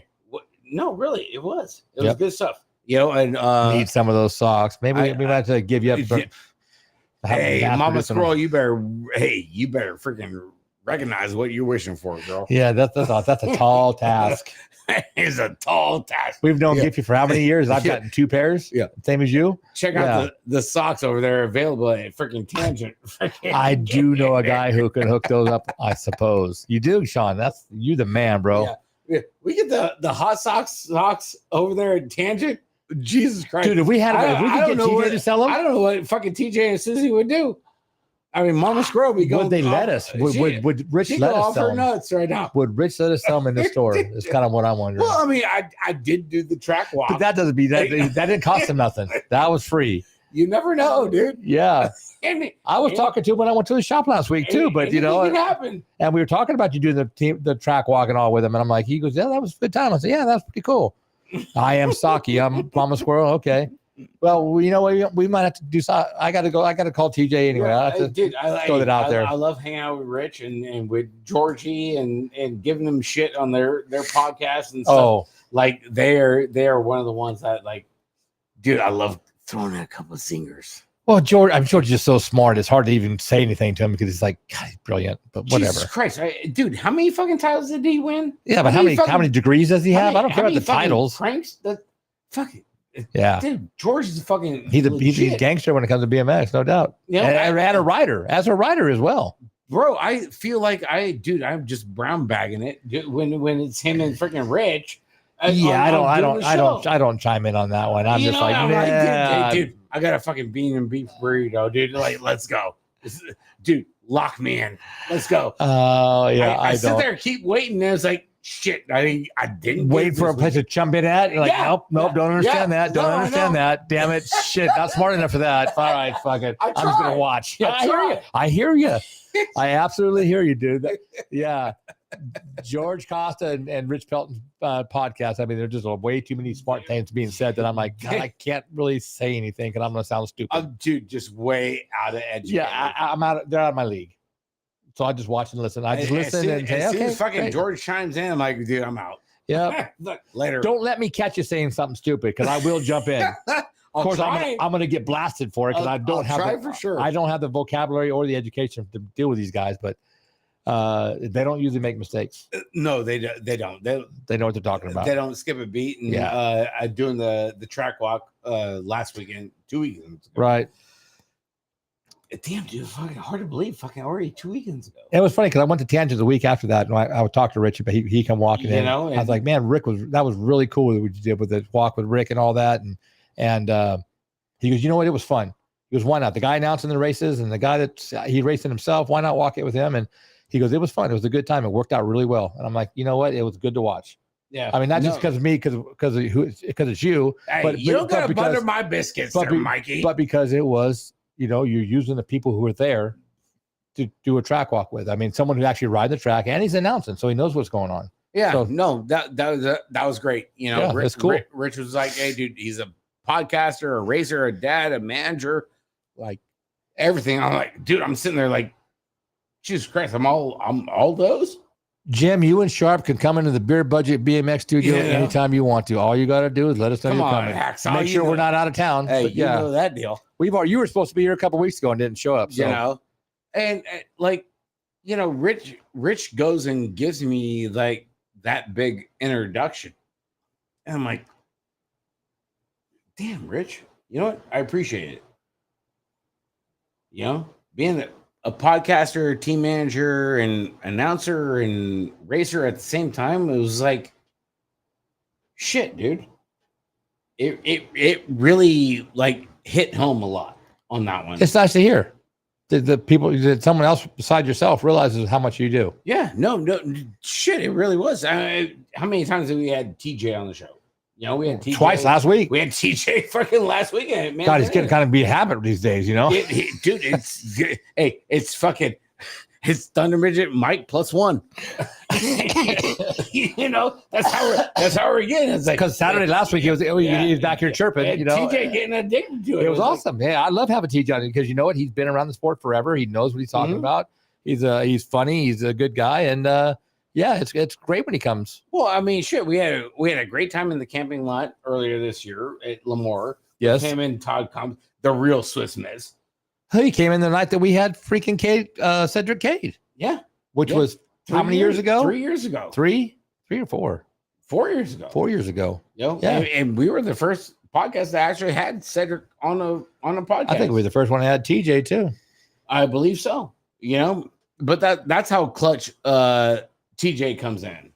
No, really, it was. It was good stuff. You know, and need some of those socks. Maybe we might have to give you up. Hey, Mama Squirrel, you better freaking recognize what you're wishing for, girl. Yeah, that's a tall task. It's a tall task. We've known Giffy for how many years? I've gotten 2 pairs. Yeah. Same as you. Check out the socks over there available at freaking Tangent. I do know a guy who can hook those up, I suppose. You do, Sean. You the man, bro. Yeah. We get the hot socks over there at Tangent. Jesus Christ. Dude, if we could get TJ to sell them, I don't know what fucking TJ and Susie would do. I mean, Mama Scrub be going. Would they let us? Would Rich let us sell them? Nuts right now. Would Rich let us sell them in the store? It's kind of what I'm wondering. Well, I mean, I did do the track walk, but that doesn't that didn't cost him nothing. That was free. You never know, dude. Yeah. I was talking to him when I went to the shop last week too, but it happened. And we were talking about you doing the track walk and all with him, and I'm like, he goes, yeah, that was a good time. I said, yeah, that's pretty cool. I am Saki. I'm Mama Squirrel. Okay. Well, you know what? We might have to do. I got to go. I got to call TJ anyway. I have to throw that out there. I love hanging out with Rich and with Georgie and giving them shit on their podcast and stuff. Oh, like they are one of the ones that like, dude. I love throwing in a couple of singers. Well, I'm George is just so smart. It's hard to even say anything to him because he's like, God, he's brilliant. But whatever. Jesus Christ, dude! How many fucking titles did he win? Yeah, but how many degrees does he have? I don't care about the titles. Cranks. Fucking. Yeah, dude, George is fucking. He's a gangster when it comes to BMX, no doubt. Yeah, and a writer, as well, bro. I feel like I'm just brown bagging it when it's him and freaking Rich. Yeah, I don't chime in on that one. I'm just like, nah. Dude, I got a fucking bean and beef burrito, dude. Like, let's go, dude. Lock me in. Let's go. Oh yeah, I sit there, keep waiting, and it's like. Shit, I didn't wait for a place to jump in at. You're like, nope, don't understand that. Don't understand that. Damn it, shit, not smart enough for that. All right, fuck it. I'm just gonna watch. Yeah, I hear you. I absolutely hear you, dude. Yeah, George Costa and Rich Pelton's podcast. I mean, there's just way too many smart things being said that I'm like, God, I can't really say anything because I'm gonna sound stupid. Dude, just way out of edge. Yeah, I'm out. They're out of my league. So I just watch and listen. I just listen and say, okay. As fucking George chimes in, I'm like, dude, I'm out. Yeah. Later. Don't let me catch you saying something stupid because I will jump in. Of course, I'm going to get blasted for it because I don't have the vocabulary or the education to deal with these guys. But they don't usually make mistakes. No, they don't. They know what they're talking about. They don't skip a beat. And doing the track walk last weekend, 2 weekends ago. Right. Damn, dude, fucking hard to believe. Fucking already 2 weekends ago. It was funny because I went to Tangent the week after that, and I would talk to Richard, but he come walking in. I was like, man, that was really cool what you did with the walk with Rick and all that. And he goes, you know what? It was fun. He goes, why not? The guy announcing the races and the guy that he racing himself, why not walk it with him? And he goes, it was fun. It was a good time. It worked out really well. And I'm like, you know what? It was good to watch. Yeah. I mean, not just because of me, because it's you. Hey, but you don't got to butter my biscuits there, Mikey. But because it was, you're using the people who are there to do a track walk with. I mean, someone who actually ride the track and he's announcing, so he knows what's going on. Yeah, so, no, that was great. That's cool. Rich was like, hey, dude, he's a podcaster, a racer, a dad, a manager, like everything. I'm like, dude, I'm sitting there like, Jesus Christ, I'm all those. Jim, you and Sharp can come into the Beer Budget BMX studio anytime you want to. All you got to do is let us know you're coming. Make sure we're not out of town. Hey, you know that deal. You were supposed to be here a couple weeks ago and didn't show up. So. And Rich goes and gives me like that big introduction, and I'm like, damn, Rich, you know what? I appreciate it. Being a podcaster, team manager, and announcer and racer at the same time, it was like, shit, dude. It really like hit home a lot on that one. It's nice to hear the people that someone else beside yourself realizes how much you do. Yeah, no, shit, it really was. How many times have we had TJ on the show? We had TJ twice last week. We had TJ fucking last weekend. Man, God, it's getting kind of be a habit these days, dude. It's Thunder Midget Mike +1. That's how we're getting. It's like because Saturday last week he was back here chirping. TJ getting addicted to it. It was awesome. Like, I love having TJ on because you know what? He's been around the sport forever. He knows what he's talking about. He's funny. He's a good guy, and it's great when he comes. Well, I mean, shit, we had a great time in the camping lot earlier this year at Lemoore. Yes, him and Todd comes, the real Swiss Miss. He came in the night that we had freaking Cade, Cedric Cade. Yeah. which was how many years ago? 3 years ago. Three or four? 4 years ago. 4 years ago. Yeah. And we were the first podcast that actually had Cedric on a podcast. I think we were the first one that had TJ too. I believe so. But that's how clutch TJ comes in.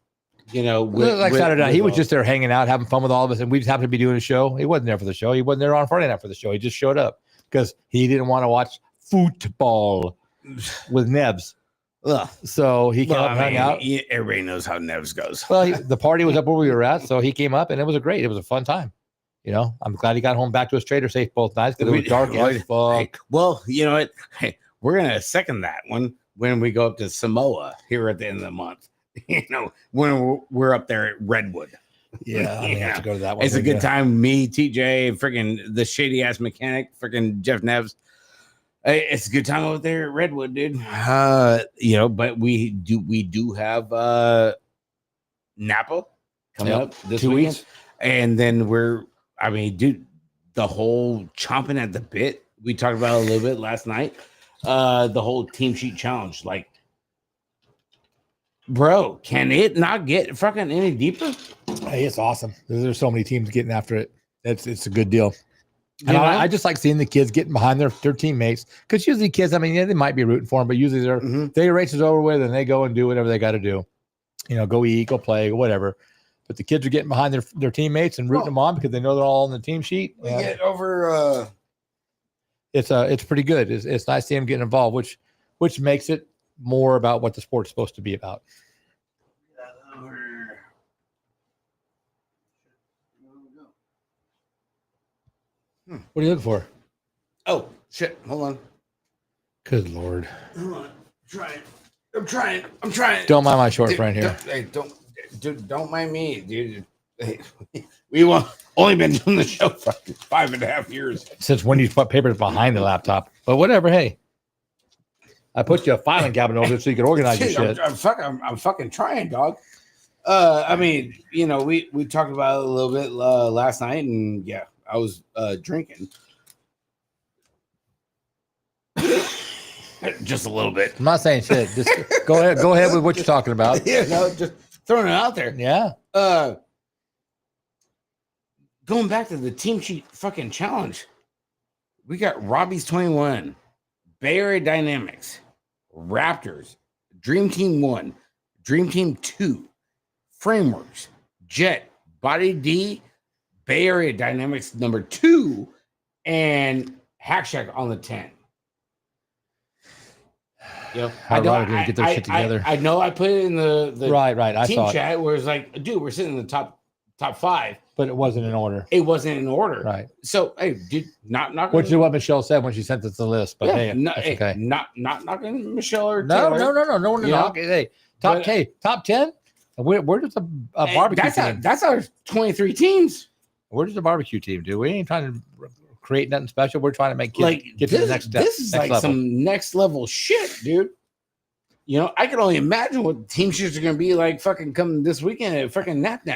Like Saturday night, he was just there hanging out, having fun with all of us, and we just happened to be doing a show. He wasn't there for the show. He wasn't there on Friday night for the show. He just showed up because he didn't want to watch football with Nebs. Ugh. So he came up and hung out. Everybody knows how Nebs goes. Well, the party was up where we were at, so he came up, and it was it was a fun time. I'm glad he got home back to his trailer safe both nights because it was dark as fuck. Well, you know what? Hey, we're gonna second that one when we go up to Samoa here at the end of the month. When we're up there at Redwood. Yeah, I have to go to that one. It's a good time. Me, TJ, and freaking the shady ass mechanic, freaking Jeff Neves. It's a good time over there at Redwood, dude. But we do have Napa coming up this 2 weekend. weeks. And then dude, the whole chomping at the bit. We talked about it a little bit last night. The whole team sheet challenge. Like, bro, can it not get fucking any deeper? Hey, it's awesome. There's so many teams getting after it. It's a good deal. And I just like seeing the kids getting behind their teammates, because usually kids, they might be rooting for them, but usually their race is over with and they go and do whatever they got to do. Go eat, go play, whatever. But the kids are getting behind their teammates and rooting them on because they know they're all on the team sheet. We get over. It's pretty good. It's nice to see them getting involved, which makes it more about what the sport's supposed to be about. What are you looking for? Oh shit! Hold on. Good Lord. Hold on. I'm trying. Don't mind my short friend here. Don't mind me, dude. We've only been doing the show for 5.5 years. Since when you put papers behind the laptop? But whatever. Hey, I put you a filing cabinet over there so you can organize your shit. I'm fucking trying, dog. We talked about it a little bit last night, and yeah, I was drinking. Just a little bit. I'm not saying shit. Just go ahead with what you're talking about. Just throwing it out there. Yeah. Going back to the team sheet fucking challenge, we got Robbie's 21, Bay Area Dynamics, Raptors, Dream Team 1, Dream Team 2, Frameworks, Jet, Body D, Bay Area Dynamics number 2, and Hack Shack on the 10. I don't get their shit together. I know I put it in the right. I team saw chat where it's like, dude, we're sitting in the top 5, but it wasn't in order. It wasn't in order, right? So, hey, dude, not which is what Michelle said when she sent us the list. But yeah, okay, not knocking Michelle or no Taylor. No. Hey, top 10. Where does the barbecue team? That's our 23 teams. Where does the barbecue team do? We ain't trying to create nothing special. We're trying to make kids get to the next step. This is like level. Some next level shit, dude. I can only imagine what team sheets are going to be like fucking coming this weekend at fucking Nap.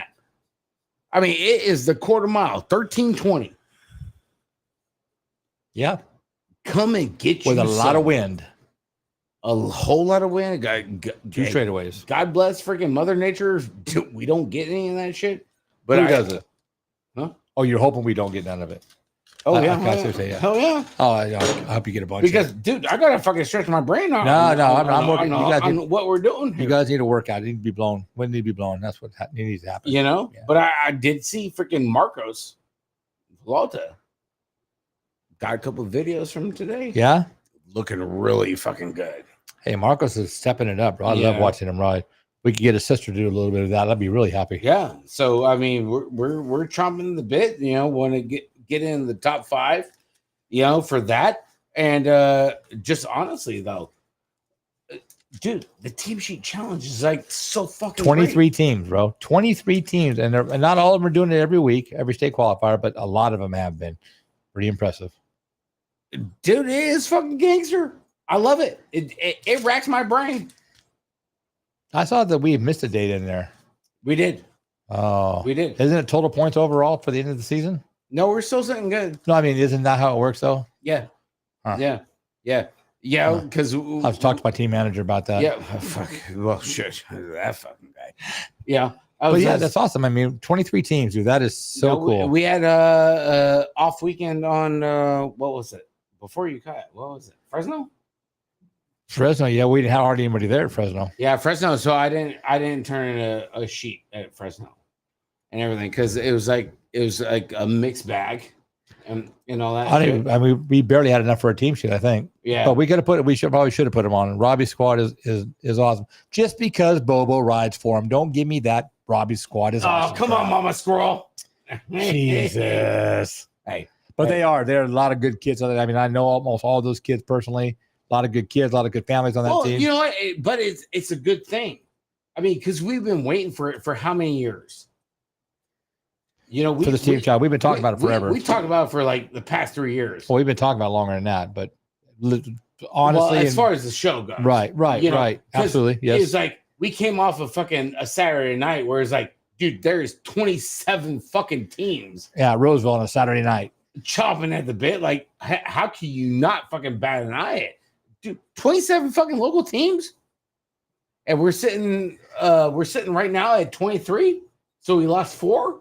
It is the quarter mile, 1320. Yeah. Come and get you with a lot of wind. A whole lot of wind. 2 straightaways. God bless freaking Mother Nature. We don't get any of that shit. But who does it? Huh? Oh, you're hoping we don't get none of it. Oh, yeah. Hell yeah. Oh, I hope you get a bunch. Because, dude, I got to fucking stretch my brain out. I'm working. On what we're doing here. You guys need to work out. It needs to be blown. When need to be blown. That's what needs to happen. Yeah. But I did see freaking Marcos Volta. Got a couple of videos from today. Yeah. Looking really fucking good. Hey, Marcos is stepping it up, bro. I love watching him ride. We could get his sister to do a little bit of that. I'd be really happy. Yeah. So we're chomping the bit. Want to get in the top 5. For that. And just honestly though, dude, the team sheet challenge is like so fucking 23 great. Teams, bro. 23 teams, and not all of them are doing it every week, every state qualifier, but a lot of them have been. Pretty impressive. Dude, it is fucking gangster. I love it. It racks my brain. I saw that we missed a date in there. We did. Oh, we did. Isn't it total points overall for the end of the season? No, we're still sitting good. No, isn't that how it works though? Yeah. Huh. Yeah. Yeah, because I was talking to my team manager about that. Yeah, fuck. Well, shit, that fucking guy. Yeah, But yeah, that's awesome. I mean, 23 teams, dude. That is so cool. We had a off weekend on what was it before you cut? What was it? Fresno, yeah, we didn't have hardly anybody there at Fresno. Yeah, Fresno. So I didn't turn in a sheet at Fresno and everything because it was like a mixed bag and all that. I mean, we barely had enough for a team sheet, I think. Yeah, but we could have put it. We probably should have put him on. Robbie's squad is awesome. Just because Bobo rides for him, don't give me that. Robbie's squad is awesome. Oh, come on, Mama Squirrel. Jesus. Hey, but they're a lot of good kids. I mean, I know almost all those kids personally. A lot of good kids, a lot of good families on that team. You know what? But it's a good thing. I mean, because we've been waiting for it for how many years? You know, for the team child, we've been talking about it forever. We talked about it for like the past 3 years. Well, we've been talking about it longer than that, but honestly, as far as the show goes, right, absolutely, yes. It's like we came off of fucking a Saturday night where it's like, dude, there's 27 fucking teams. Yeah, Roseville on a Saturday night, chopping at the bit. Like, how can you not fucking bat an eye at? Dude, 27 fucking local teams, and we're sitting right now at 23. So we lost 4.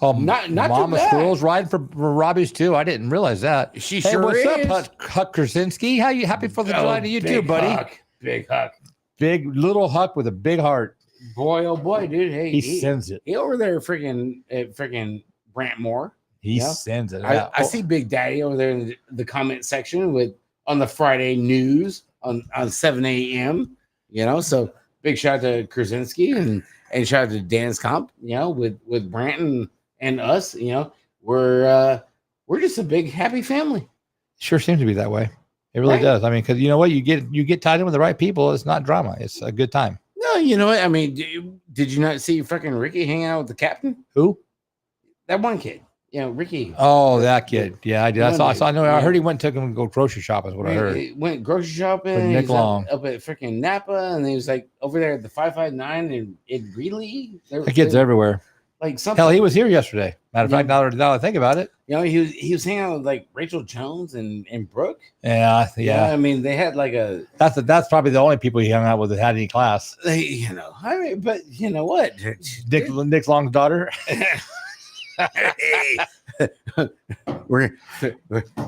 Oh, not Mama Squirrel's riding for Robbie's too. I didn't realize that. She sure is. What's up, Huck Krasinski? How you happy for the July to you too, buddy? Big Huck, big little Huck with a big heart. Boy, oh boy, dude. Hey, he sends it. He over there, freaking Brantmore. He sends it. I see Big Daddy over there in the comment section on the Friday news on 7 a.m. You know, so big shout out to Krasinski and shout out to Dan's Comp. You know, with Branton and us. You know, we're just a big happy family. Sure seems to be that way. It really does. I mean, because you know what, you get tied in with the right people. It's not drama. It's a good time. No, you know what? I mean, did you not see fucking Ricky hanging out with the captain? Who? That one kid. You know, Ricky. Oh, that kid. Yeah, I did. I saw. I heard he went and took him to go grocery shopping. Is what I heard. He went grocery shopping. With Nick Long up at freaking Napa, and he was like over there at the 559 in Greeley. The kids everywhere. Like something. Hell, he was here yesterday. Matter of fact, now I think about it, you know, he was hanging out with like Rachel Jones and Brooke. Yeah. I mean, they had like a. That's probably the only people he hung out with that had any class. You know, I mean, but you know what, Nick Long's daughter. Hey,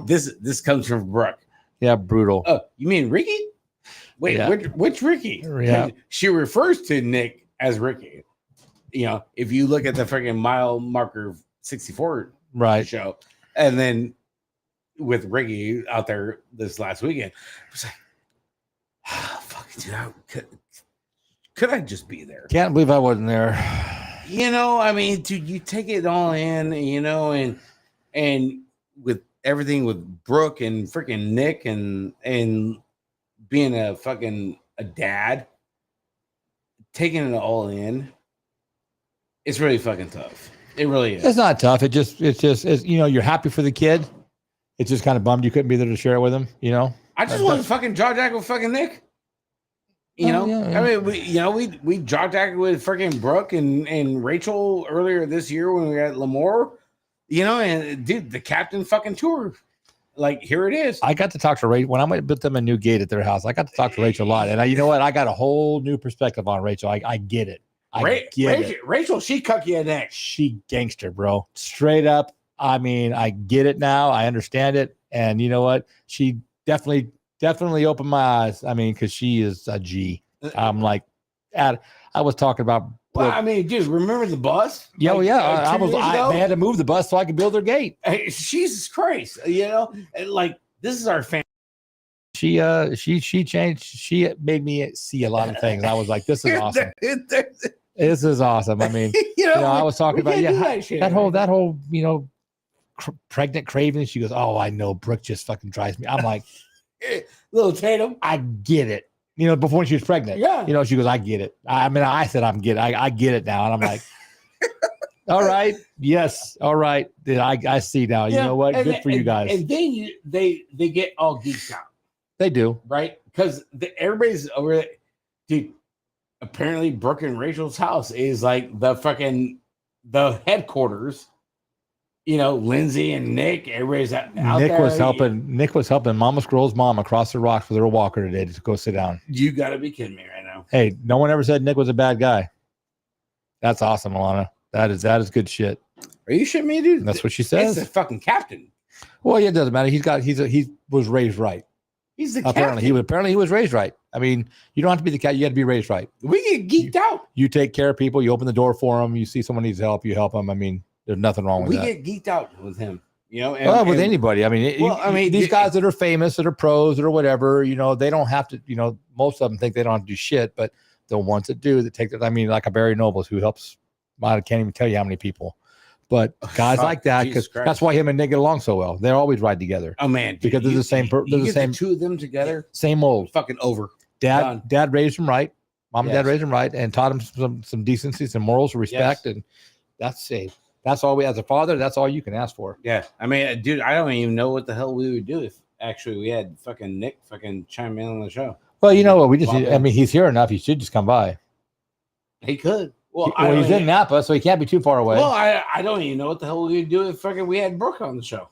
this comes from Brooke. Yeah, brutal. Oh, you mean Ricky? Wait, yeah. which Ricky? Yeah, she refers to Nick as Ricky. You know, if you look at the freaking mile marker 64 show, and then with Ricky out there this last weekend, I was like, fuck, dude, could I just be there? Can't believe I wasn't there. You know, I mean, dude, you take it all in, you know, and with everything with Brooke and freaking Nick and being a dad, taking it all in, it's really fucking tough. It really is. It's not tough. It's you know, you're happy for the kid. It's just kind of bummed you couldn't be there to share it with him, you know? I just want to fucking jaw jack with fucking Nick. You know, I mean, we jaw jacked with freaking Brooke and Rachel earlier this year when we were at Lemoore, you know, and dude, the captain fucking tour. Like, here it is. I got to talk to Rachel when I went to put them a new gate at their house. I got to talk to Rachel a lot. And you know what? I got a whole new perspective on Rachel. I get it. Rachel, she cuck you next. She gangster, bro. Straight up. I mean, I get it now. I understand it. And you know what? She definitely opened my eyes. I mean, because she is a G. I'm like, I was talking about. Well, I mean, dude, remember the bus? Yeah, like, they had to move the bus so I could build their gate. Hey, Jesus Christ, you know, like this is our family. She changed. She made me see a lot of things. I was like, this is awesome. This is awesome. I mean, you know, I was talking about that whole you know, pregnant craving. She goes, oh, I know, Brooke just fucking drives me. I'm like, little Tatum, I get it. You know, before she was pregnant. Yeah. You know, she goes, I get it. I mean, I said I get it now. And I'm like, all right. Yes. All right. I see now. You know what? Good for you guys. And then they get all geeked out. They do. Right? Because everybody's over there. Dude, apparently Brooke and Rachel's house is like the headquarters, you know, Lindsay and Nick, everybody's out Nick there. was helping. Nick was helping Mama Squirrel's mom across the rocks with her walker today to go sit down. You got to be kidding me right now. Hey, no one ever said Nick was a bad guy. That's awesome, Alana. That is good shit. Are you shitting me, dude? That's what she says. It's the fucking captain. Well, yeah, it doesn't matter. He was raised right. He's the Apparently, captain. he was raised right. I mean, you don't have to be the cat. You got to be raised right. We get geeked out. You take care of people. You open the door for them. You see someone needs help. You help them. I mean, there's nothing wrong with that. We get geeked out with him. You know, with anybody. I mean, these guys that are famous, that are pros, that are whatever, you know, they don't have to, you know, most of them think they don't have to do shit, but the ones that do, that take that, I mean, like a Barry Nobles who helps, I can't even tell you how many people, but guys like that, because that's why him and Nick get along so well. They always ride together. Oh man, dude, because they're the same. They're the same. The two of them together, same old. Fucking over. Dad raised him right. Mom and dad raised him right, and taught him some decency, some morals, respect, and that's safe. That's all we, as a father, that's all you can ask for. Yeah. I mean, dude, I don't even know what the hell we would do if actually we had fucking Nick fucking chime in on the show. Well, you know what? I mean, he's here enough. He should just come by. He could. Well, he's in Napa, so he can't be too far away. Well, I don't even know what the hell we would do if fucking we had Brooke on the show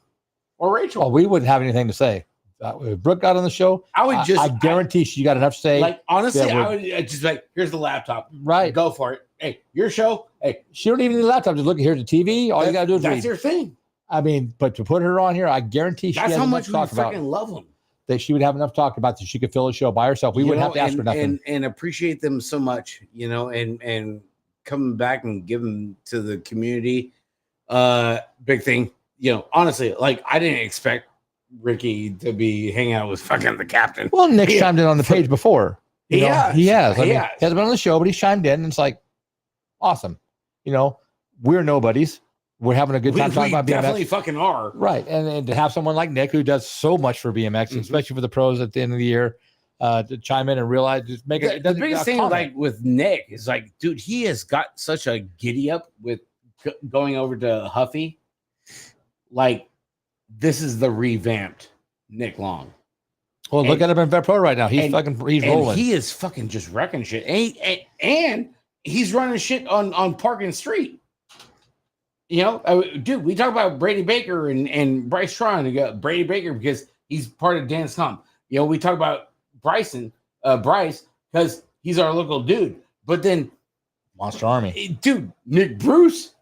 or Rachel. Well, we wouldn't have anything to say. If Brooke got on the show, I guarantee she got enough to say. Like, honestly, I would just like, here's the laptop. Right. Go for it. Hey, your show. Hey, she don't even need a laptop. Just look, here's the TV. All you got to do is that's your thing. I mean, but to put her on here, I guarantee she has how enough much to we talk about. freaking love them. That she would have enough to talk about that she could fill a show by herself. We wouldn't have to ask her nothing. And appreciate them so much, you know, and coming back and giving to the community. Big thing, you know, honestly, like I didn't expect Ricky to be hanging out with fucking the captain. Well, Nick chimed in on the page before. He has. He hasn't been on the show, but he's chimed in, and it's like awesome. You know, we're nobodies. We're having a good time talking about BMX. Definitely fucking are. Right. And to have someone like Nick who does so much for BMX, especially for the pros at the end of the year, to chime in and realize, just make it. The biggest thing like with Nick is like, dude, he has got such a giddy up with going over to Huffy. Like, this is the revamped Nick Long. Well, look at him in Vet Pro right now. He's rolling. He is fucking just wrecking shit. And he's running shit on Park and Street. You know, dude, we talk about Brady Baker and Bryce Tron. You got Brady Baker because he's part of Dance Com. You know, we talk about Bryce because he's our local dude. But then Monster Army, dude, Nick Bruce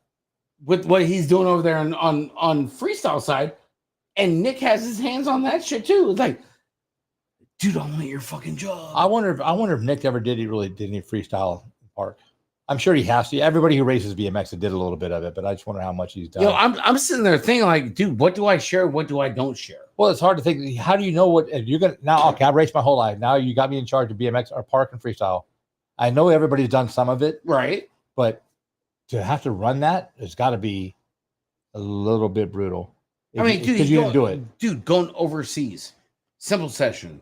with what he's doing over there on freestyle side, and Nick has his hands on that shit too. It's like, dude, I want your fucking job. I wonder if Nick ever did any freestyle in Park. I'm sure he has to. Everybody who races BMX did a little bit of it, but I just wonder how much he's done. You know, I'm sitting there thinking like, dude, what do I share? What do I don't share? Well, it's hard to think. How do you know what you're gonna now? Okay, I've raced my whole life. Now you got me in charge of BMX or Park and freestyle. I know everybody's done some of it, right? But to have to run that, it's got to be a little bit brutal. I mean, dude, because you didn't do it, dude. Going overseas, simple session,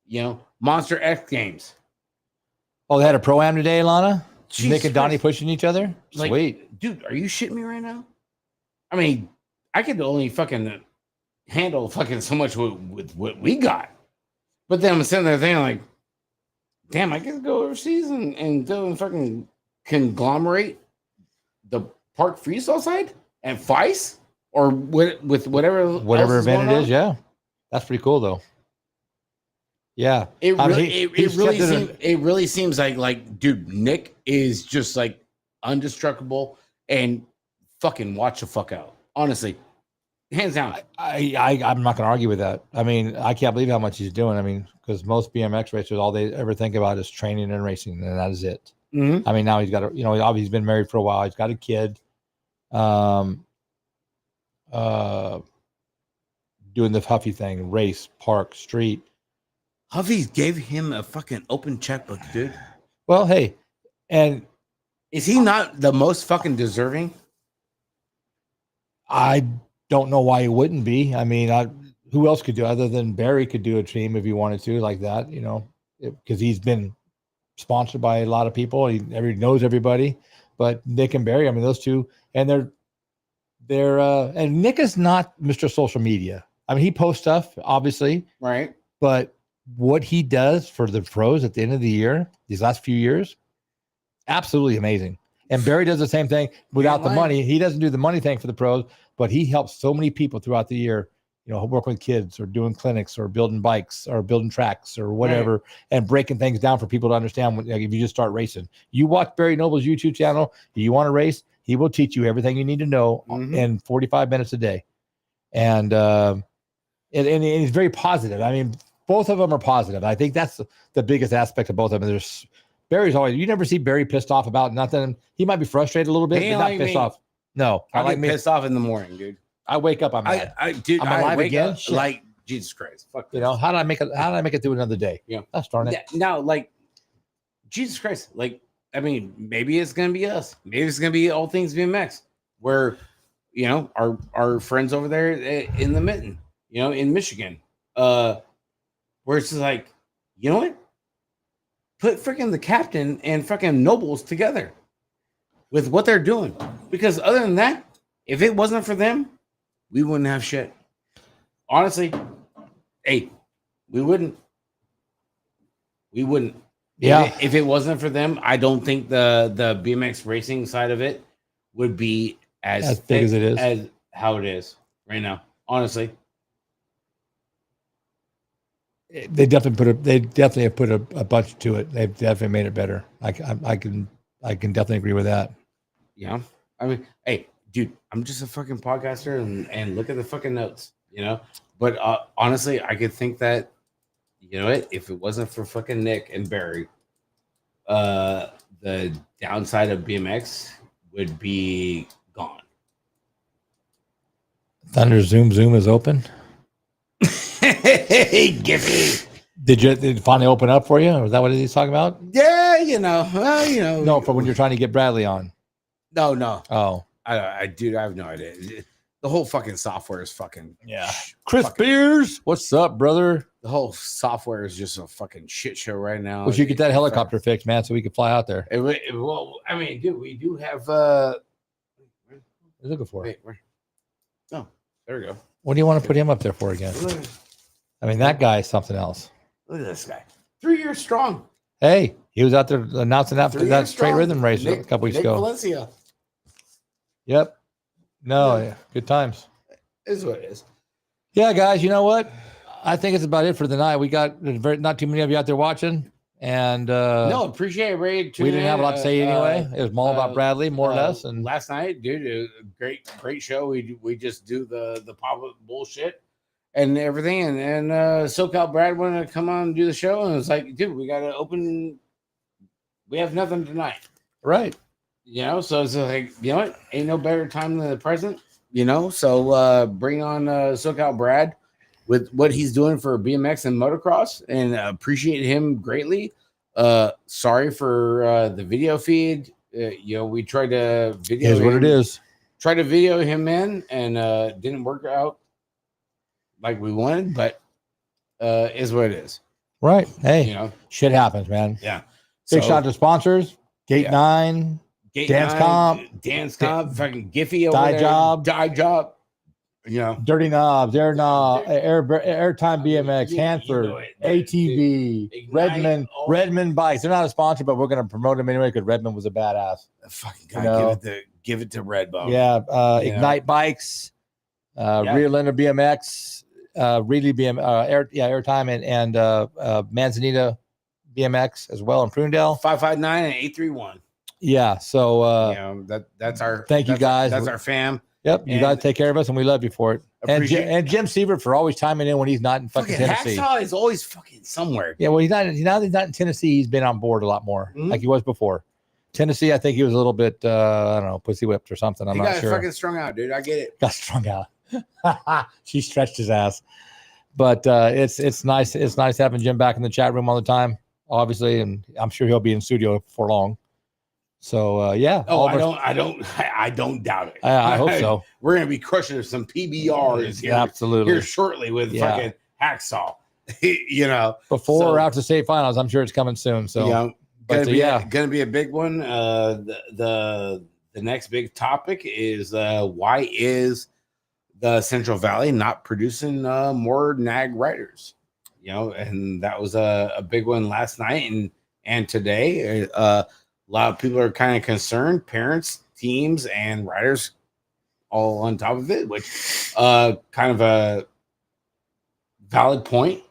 you know, Monster X Games. Oh, they had a pro-am today, Lana. Jesus Nick and Donnie Christ. pushing each other. Like, sweet, dude. Are you shitting me right now? I mean, I could only fucking handle fucking so much with what we got, but then I'm sitting there thinking like, damn, I could go overseas and go and fucking conglomerate the Park freestyle side and Vice or with whatever event it is. Yeah, that's pretty cool though. Yeah, it really seems like dude, Nick is just like undestructible and fucking watch the fuck out. Honestly, hands down. I'm not going to argue with that. I mean, I can't believe how much he's doing. I mean, because most BMX racers, all they ever think about is training and racing, and that is it. Mm-hmm. I mean, now he's got he's been married for a while. He's got a kid. Doing the Huffy thing, race, park, street. Huffy gave him a fucking open checkbook, dude. Well, hey, and is he not the most fucking deserving? I don't know why he wouldn't be. I mean, who else could do other than Barry could do a team if he wanted to like that, you know, because he's been sponsored by a lot of people. He knows everybody, but Nick and Barry, I mean, those two, and they're and Nick is not Mr. Social Media. I mean, he posts stuff, obviously, right? But what he does for the pros at the end of the year, these last few years, absolutely amazing. And Barry does the same thing without the lying. money. He doesn't do the money thing for the pros, but he helps so many people throughout the year, you know, working with kids or doing clinics or building bikes or building tracks or whatever, and breaking things down for people to understand when, like, if you just start racing. You watch Barry Noble's YouTube channel, you want to race, he will teach you everything you need to know in 45 minutes a day. And he's very positive. I mean, both of them are positive. I think that's the biggest aspect of both of them. Barry's always, you never see Barry pissed off about nothing. He might be frustrated a little bit, but not pissed off. No, I get pissed off in the morning, dude. I wake up, I'm mad. Dude, I'm I alive wake again. up like Jesus Christ. Fuck this. You know, how did I make it through another day? Yeah. That's darn it. Yeah, now, like, Jesus Christ. Like, I mean, maybe it's gonna be us. Maybe it's gonna be All Things BMX, where, you know, our friends over there in the mitten, you know, in Michigan, where it's just like, you know what? Put freaking the captain and fucking Nobles together with what they're doing. Because other than that, if it wasn't for them, we wouldn't have shit. Honestly, hey, we wouldn't. We wouldn't. Yeah. If it wasn't for them, I don't think the BMX racing side of it would be as big as it is, as how it is right now. Honestly, they definitely have put a bunch to it. They've definitely made it better. I can definitely agree with that. Yeah. I mean, hey, dude, I'm just a fucking podcaster and look at the fucking notes, you know. But honestly, I could think that, you know what, if it wasn't for fucking Nick and Barry, the downside of BMX would be gone. Thunder Zoom is open. Hey, Giffy. Did it finally open up for you? Or is that what he's talking about? Yeah, you know. Well, you know. No, for when you're trying to get Bradley on. No. Oh. Dude, I have no idea. The whole fucking software is fucking Chris Beers, what's up, brother? The whole software is just a fucking shit show right now. We should get that helicopter fixed, man, so we can fly out there. Well, I mean, dude, we do have. What are you looking for? Wait, where? Oh, there we go. What do you want to put him up there for again? I mean, that guy is something else. Look at this guy. 3 years strong. Hey, he was out there announcing that straight strong. rhythm race a couple weeks ago. Valencia. Yep. No, yeah. Good times. Is what it is. Yeah, guys, you know what? I think it's about it for the night. We got not too many of you out there watching. And no, appreciate it, Ray. We didn't have a lot to say anyway. It was all about Bradley, more or less. And last night, dude, it was a great show. We just do the pop up bullshit and everything. And SoCal Brad wanted to come on and do the show. And it was like, dude, we got to open. We have nothing tonight. Right. You know, so it's like, you know what? Ain't no better time than the present, you know? So bring on SoCal Brad with what he's doing for BMX and motocross, and appreciate him greatly. Sorry for the video feed. You know, we tried to video. Here's what it is. Tried to video him in, and didn't work out like we wanted, but is what it is. Right. Hey, you know, shit happens, man. Yeah. Big shout to sponsors. Gate 9. Dance Comp, fucking Giffy over there. Die Job. You know, Dirty Knobs, Airtime BMX, Hanford, ATV, Redmond Bikes. They're not a sponsor, but we're going to promote them anyway because Redmond was a badass. Fucking guy, give it to Redbone. Yeah, Ignite Bikes, Rear Lender BMX, Reedley Airtime, and Manzanita BMX as well in Prunedale. 559 and 831. Yeah, so you know, that's our thank you guys. That's our fam. Yep, you guys take care of us, and we love you for it. And Jim Sievert for always chiming in when he's not in fucking Tennessee. Hacksaw is always fucking somewhere. Yeah, well, he's not in Tennessee. He's been on board a lot more, like he was before. Tennessee, I think he was a little bit, I don't know, pussy whipped or something. I'm not sure. Got fucking strung out, dude. I get it. Got strung out. She stretched his ass, but it's nice. It's nice having Jim back in the chat room all the time, obviously, and I'm sure he'll be in studio before long. So yeah. Oh, I don't doubt it. I hope so. We're gonna be crushing some PBRs here, absolutely here shortly with fucking Hacksaw. You know, before or after state finals, I'm sure it's coming soon. So gonna be a big one. The next big topic is why is the Central Valley not producing more NAG riders? You know, and that was a big one last night and today. A lot of people are kind of concerned, parents, teams, and riders all on top of it, which kind of a valid point.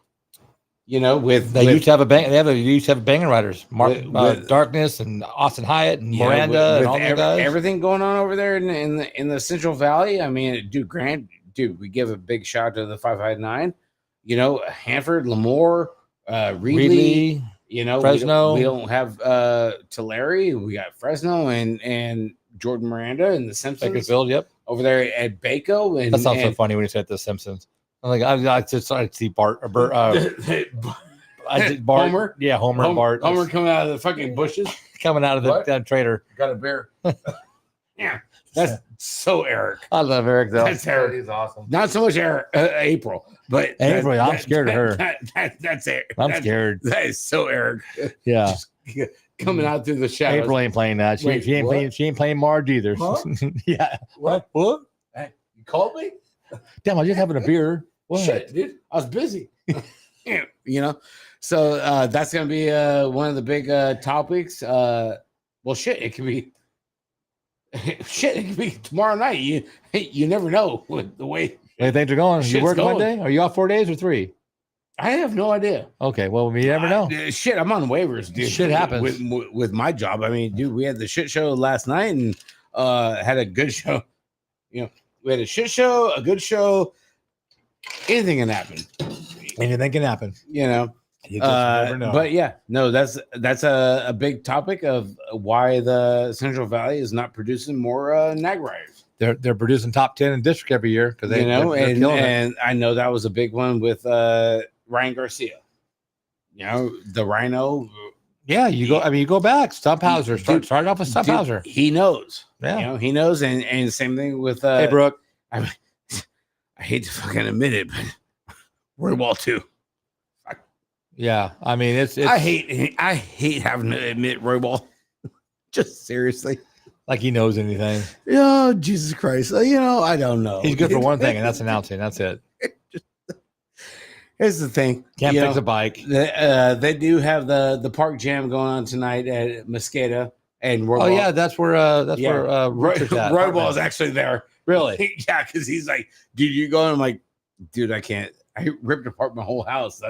They used to have banging riders, Darkness and Austin Hyatt and Miranda and all those guys. Everything going on over there in the Central Valley. I mean, dude, we give a big shout out to the 559. Hanford, Lemoore, Reedley. Fresno. We don't have Tulare. We got Fresno and Jordan Miranda and the Simpsons. Bakersfield, yep. Over there at Baco. And that sounds so funny when you said the Simpsons. I'm like, I just started to see Bart. Homer? Yeah, Homer and Bart. Homer coming out of the fucking bushes. Coming out of the trailer. Got a bear. Yeah. That's so Eric. I love Eric, though. That's Eric. He's awesome. Not so much Eric, April, but April, I'm scared of her. That's it. I'm scared. That is so Eric. Yeah. Just coming out through the shadows. April ain't playing that. She ain't playing Marge either. Huh? Yeah. What? Hey, you called me? Damn, I was just having a beer. What? Shit, dude. I was busy. So that's gonna be one of the big topics. Well, shit, it could be tomorrow night. You never know with the way things are going. You working going. Monday? Are you off 4 days or 3? I have no idea. Okay, well, you never know. Shit, I'm on waivers, dude. Shit happens with my job. I mean, dude, we had the shit show last night and had a good show. We had a shit show, a good show. Anything can happen. Anything can happen. You just never know. But yeah, no, that's a big topic of why the Central Valley is not producing more nag riders. They're producing top 10 in district every year because they're and I know that was a big one with Ryan Garcia. The Rhino. Yeah, you go back. Stubhauser. Started off with Stubhauser. He knows. Yeah. He knows. And same thing with hey, Brooke. I hate to fucking admit it, but we're wall too. Yeah, I mean it's I hate having to admit Roybal. Just seriously. Like he knows anything. Oh, Jesus Christ. I don't know. He's good for one thing, and that's announcing. That's it. Here's the thing. Can't fix a bike. They do have the park jam going on tonight at Mosqueda and Roybal. Oh yeah, that's where Richard's at. Roybal is actually there. Really? Yeah, because he's like, dude, you're going. I'm like, dude, I can't. I ripped apart my whole house.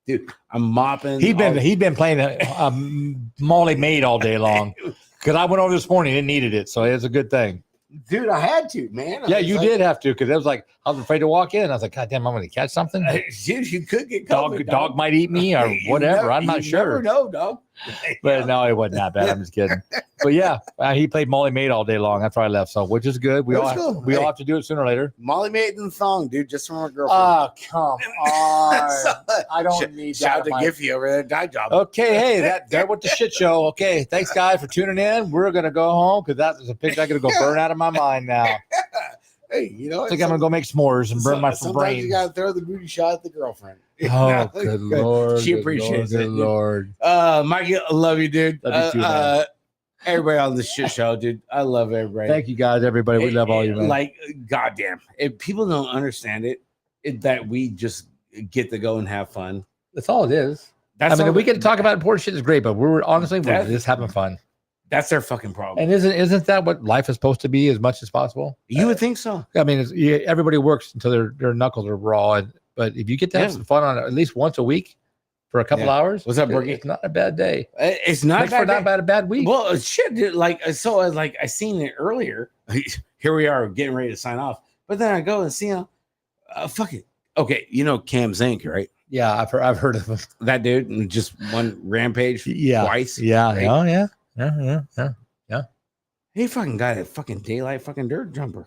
Dude, I'm mopping. He'd been playing a Molly Maid all day long because I went over this morning and needed it, so it's a good thing. Dude, I had to, man. Yeah, you did have to because it was like I was afraid to walk in. I was like, God damn, I'm going to catch something. Dude, you could get COVID, dog might eat me or whatever. I'm not sure. Never know, dog. But no, it wasn't that bad. I'm just kidding. But yeah, he played Molly Maid all day long. That's why I left. So, which is good. We all have to do it sooner or later. Molly Maid and thong, dude, just from our girlfriend. Oh, come on. I don't need shout out to Giffy over there at Dye Job. Okay, hey, that went the shit show. Okay, thanks guys for tuning in. We're gonna go home because that was a picture I'm gonna go burn out of my mind now. Hey, I think I'm gonna go make s'mores and burn my brain. Sometimes you gotta throw the booty shot at the girlfriend. Oh, good Lord. She appreciates it. Good Lord. Mikey, I love you, dude. Love you too, man. Everybody on this shit show, dude. I love everybody. Thank you guys, everybody. We love all you, man. Like, goddamn. If people don't understand it, that we just get to go and have fun. That's all it is. We get to talk about important shit is great, but we're just having fun. That's their fucking problem. And isn't that what life is supposed to be as much as possible? You would think so. I mean, everybody works until their knuckles are raw. But if you get to have some fun on it at least once a week for a couple hours, what's up, Berkey? It's not a bad day. It's not a bad week. Well, shit, dude, I seen it earlier. Here we are getting ready to sign off. But then I go and see him. Fuck it. Okay, Cam Zink, right? Yeah, I've heard of him. That dude and just one rampage twice. Yeah, right? Yeah. He fucking got a fucking daylight fucking dirt jumper.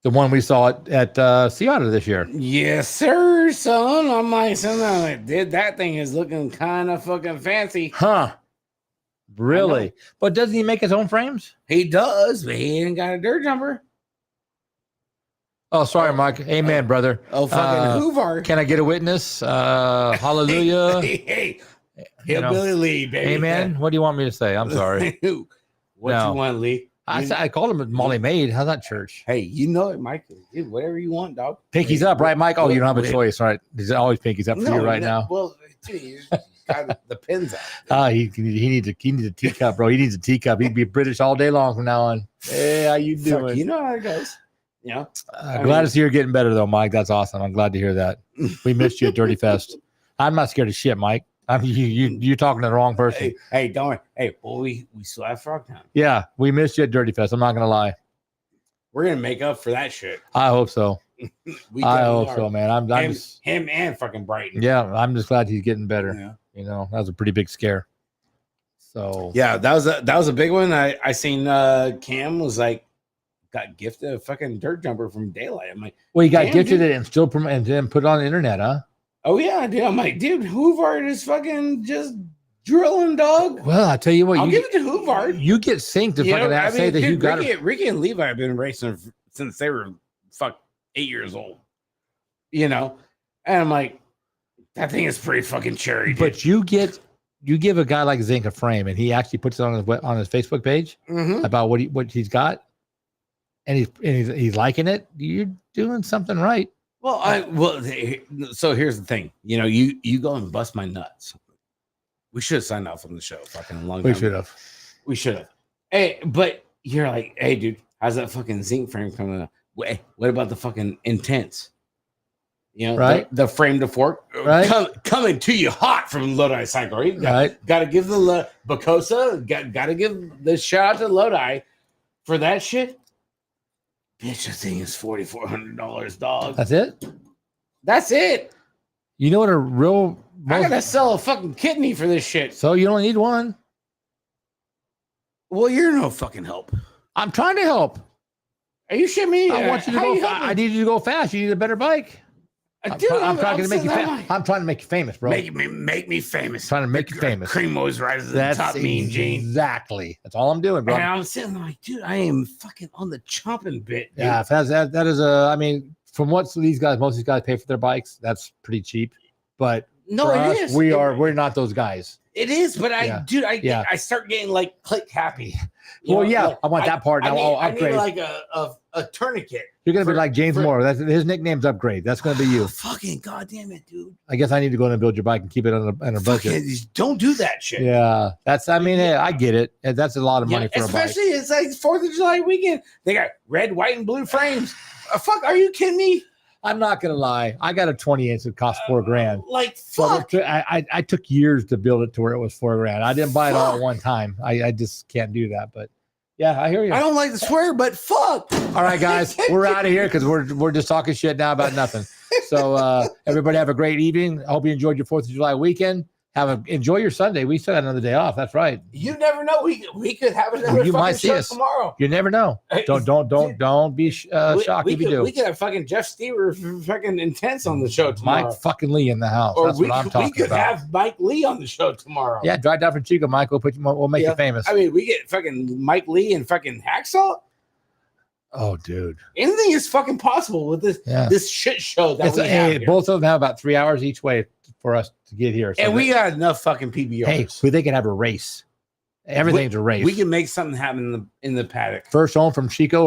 The one we saw at Sea Otter this year. Yes, sir, son. I'm like, son, dude, that thing is looking kind of fucking fancy. Huh. Really? But doesn't he make his own frames? He does, but he ain't got a dirt jumper. Oh, sorry, Mike. Amen, brother. Oh, fucking Hoover. Can I get a witness? Hallelujah. Hey. Hillbilly Lee, baby. Amen. What do you want me to say? I'm sorry. You want, Lee? I called him Molly Maid. How's that church? Hey, you know it, Mike. Dude, whatever you want, dog. Pinkies up, right, Mike? Oh, you don't have a choice, right? He's always pinkies up for you right now. Well, dude, got the pins out. He needs a teacup, bro. He needs a teacup. He'd be British all day long from now on. Hey, how you doing? You know how it goes. You know. Glad to see you're getting better though, Mike. That's awesome. I'm glad to hear that. We missed you at Dirty Fest. I'm not scared of shit, Mike. You're talking to the wrong person. Hey, don't worry. Hey, well, we still have Frogtown. Yeah, we missed you at Dirty Fest. I'm not gonna lie. We're gonna make up for that shit. I hope so. I hope so, man. I'm him and fucking Brighton. Yeah, I'm just glad he's getting better. Yeah. You know, that was a pretty big scare. So yeah, that was a big one. I seen Cam was like got gifted a fucking dirt jumper from Daylight. I'm like, well, you got damn, gifted dude. it and still and then put it on the internet, huh? Oh yeah, dude. I'm like, dude, Hoovard is fucking just drilling, dog. Well, I tell you what, I'll give it to Hoovard. You get synced to fucking say that dude, you got Ricky and Levi have been racing since they were 8 years old. You know, and I'm like, that thing is pretty fucking cherry. Dude. But you give a guy like Zink a frame, and he actually puts it on his Facebook page about what he's got, and he's liking it. You're doing something right. Well, so here's the thing. You know, you go and bust my nuts. We should have signed off on the show fucking a long time. We should have. Hey, but you're like, hey, dude, how's that fucking zinc frame coming up? What about the fucking Intense? You know, right? The frame to fork, right? Coming to you hot from Lodi Cycle. Right. Got to give the Bacosa. Got to give the shout out to Lodi for that shit. Bitch, the thing is $4,400, dog. That's it. You know what I gotta sell a fucking kidney for this shit. So you don't need one. Well, you're no fucking help. I'm trying to help. Are you shitting me? I want you to go. I need you to go fast. You need a better bike. Dude, I'm trying to make you famous. I'm trying to make you famous, bro. Make me famous. Trying to make you famous. Cream always rises to the top, Mean Gene. Exactly. That's all I'm doing, bro. And I'm sitting there like, dude, I am fucking on the chomping bit. Dude. Yeah, that is I mean, from what most of these guys pay for their bikes, that's pretty cheap. But no, it is. We're not those guys. It is, but I start getting like click happy. Well, I want that part now. I need like a tourniquet. You're gonna be like James Moore. That's his nickname's Upgrade. That's gonna be you. Fucking goddamn it, dude. I guess I need to go in and build your bike and keep it on a budget. Don't do that shit. Yeah, hey, I get it. That's a lot of money for a bike. Especially it's like 4th of July weekend. They got red, white, and blue frames. Fuck, are you kidding me? I'm not gonna lie. I got a 20-inch that cost $4,000. Like fuck. So I took years to build it to where it was $4,000. I didn't buy it all at one time. I just can't do that. But yeah, I hear you. I don't like to swear, but fuck. All right, guys, we're out of here because we're just talking shit now about nothing. So everybody have a great evening. I hope you enjoyed your 4th of July weekend. Enjoy your Sunday. We still got another day off. That's right. You never know. We could have another fucking show tomorrow. You never know. Don't be shocked if you do. We could have fucking Jeff Stever fucking Intense on the show tomorrow. Mike fucking Lee in the house. Or that's what I'm talking about. We could have Mike Lee on the show tomorrow. Yeah, drive down from Chico, Mike. We'll make you famous. I mean, we get fucking Mike Lee and fucking Hacksaw. Oh, dude. Anything is fucking possible with this shit show that we have here. Both of them have about 3 hours each way for us to get here. So and we got enough fucking PBRs. Hey, they can have a race. Everything's a race. We can make something happen in the paddock. First year from Chico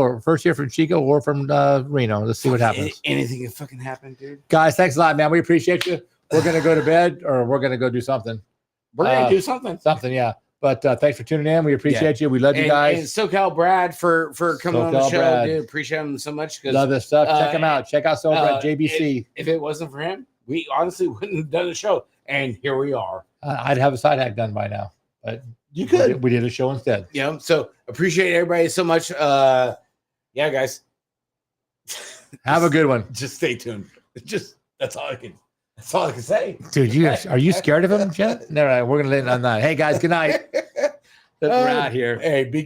or from Reno. Let's see what happens. Anything can fucking happen, dude. Guys, thanks a lot, man. We appreciate you. We're going to go to bed or we're going to go do something. We're going to do something. Something, yeah. But thanks for tuning in. We appreciate you. We love you guys. And SoCal Brad for coming on the show. Dude, appreciate him so much. Love this stuff. Check him out. Check out SoCal Brad JBC. If it wasn't for him, we honestly wouldn't have done the show. And here we are. I'd have a side hack done by now. But you could. We did a show instead. Yeah. So appreciate everybody so much. Yeah, guys. Have a good one. Just stay tuned. That's all I can say. Dude, are you scared of him, Jen? No, we're gonna let it on that. Hey guys, good night. We're out here. Hey, big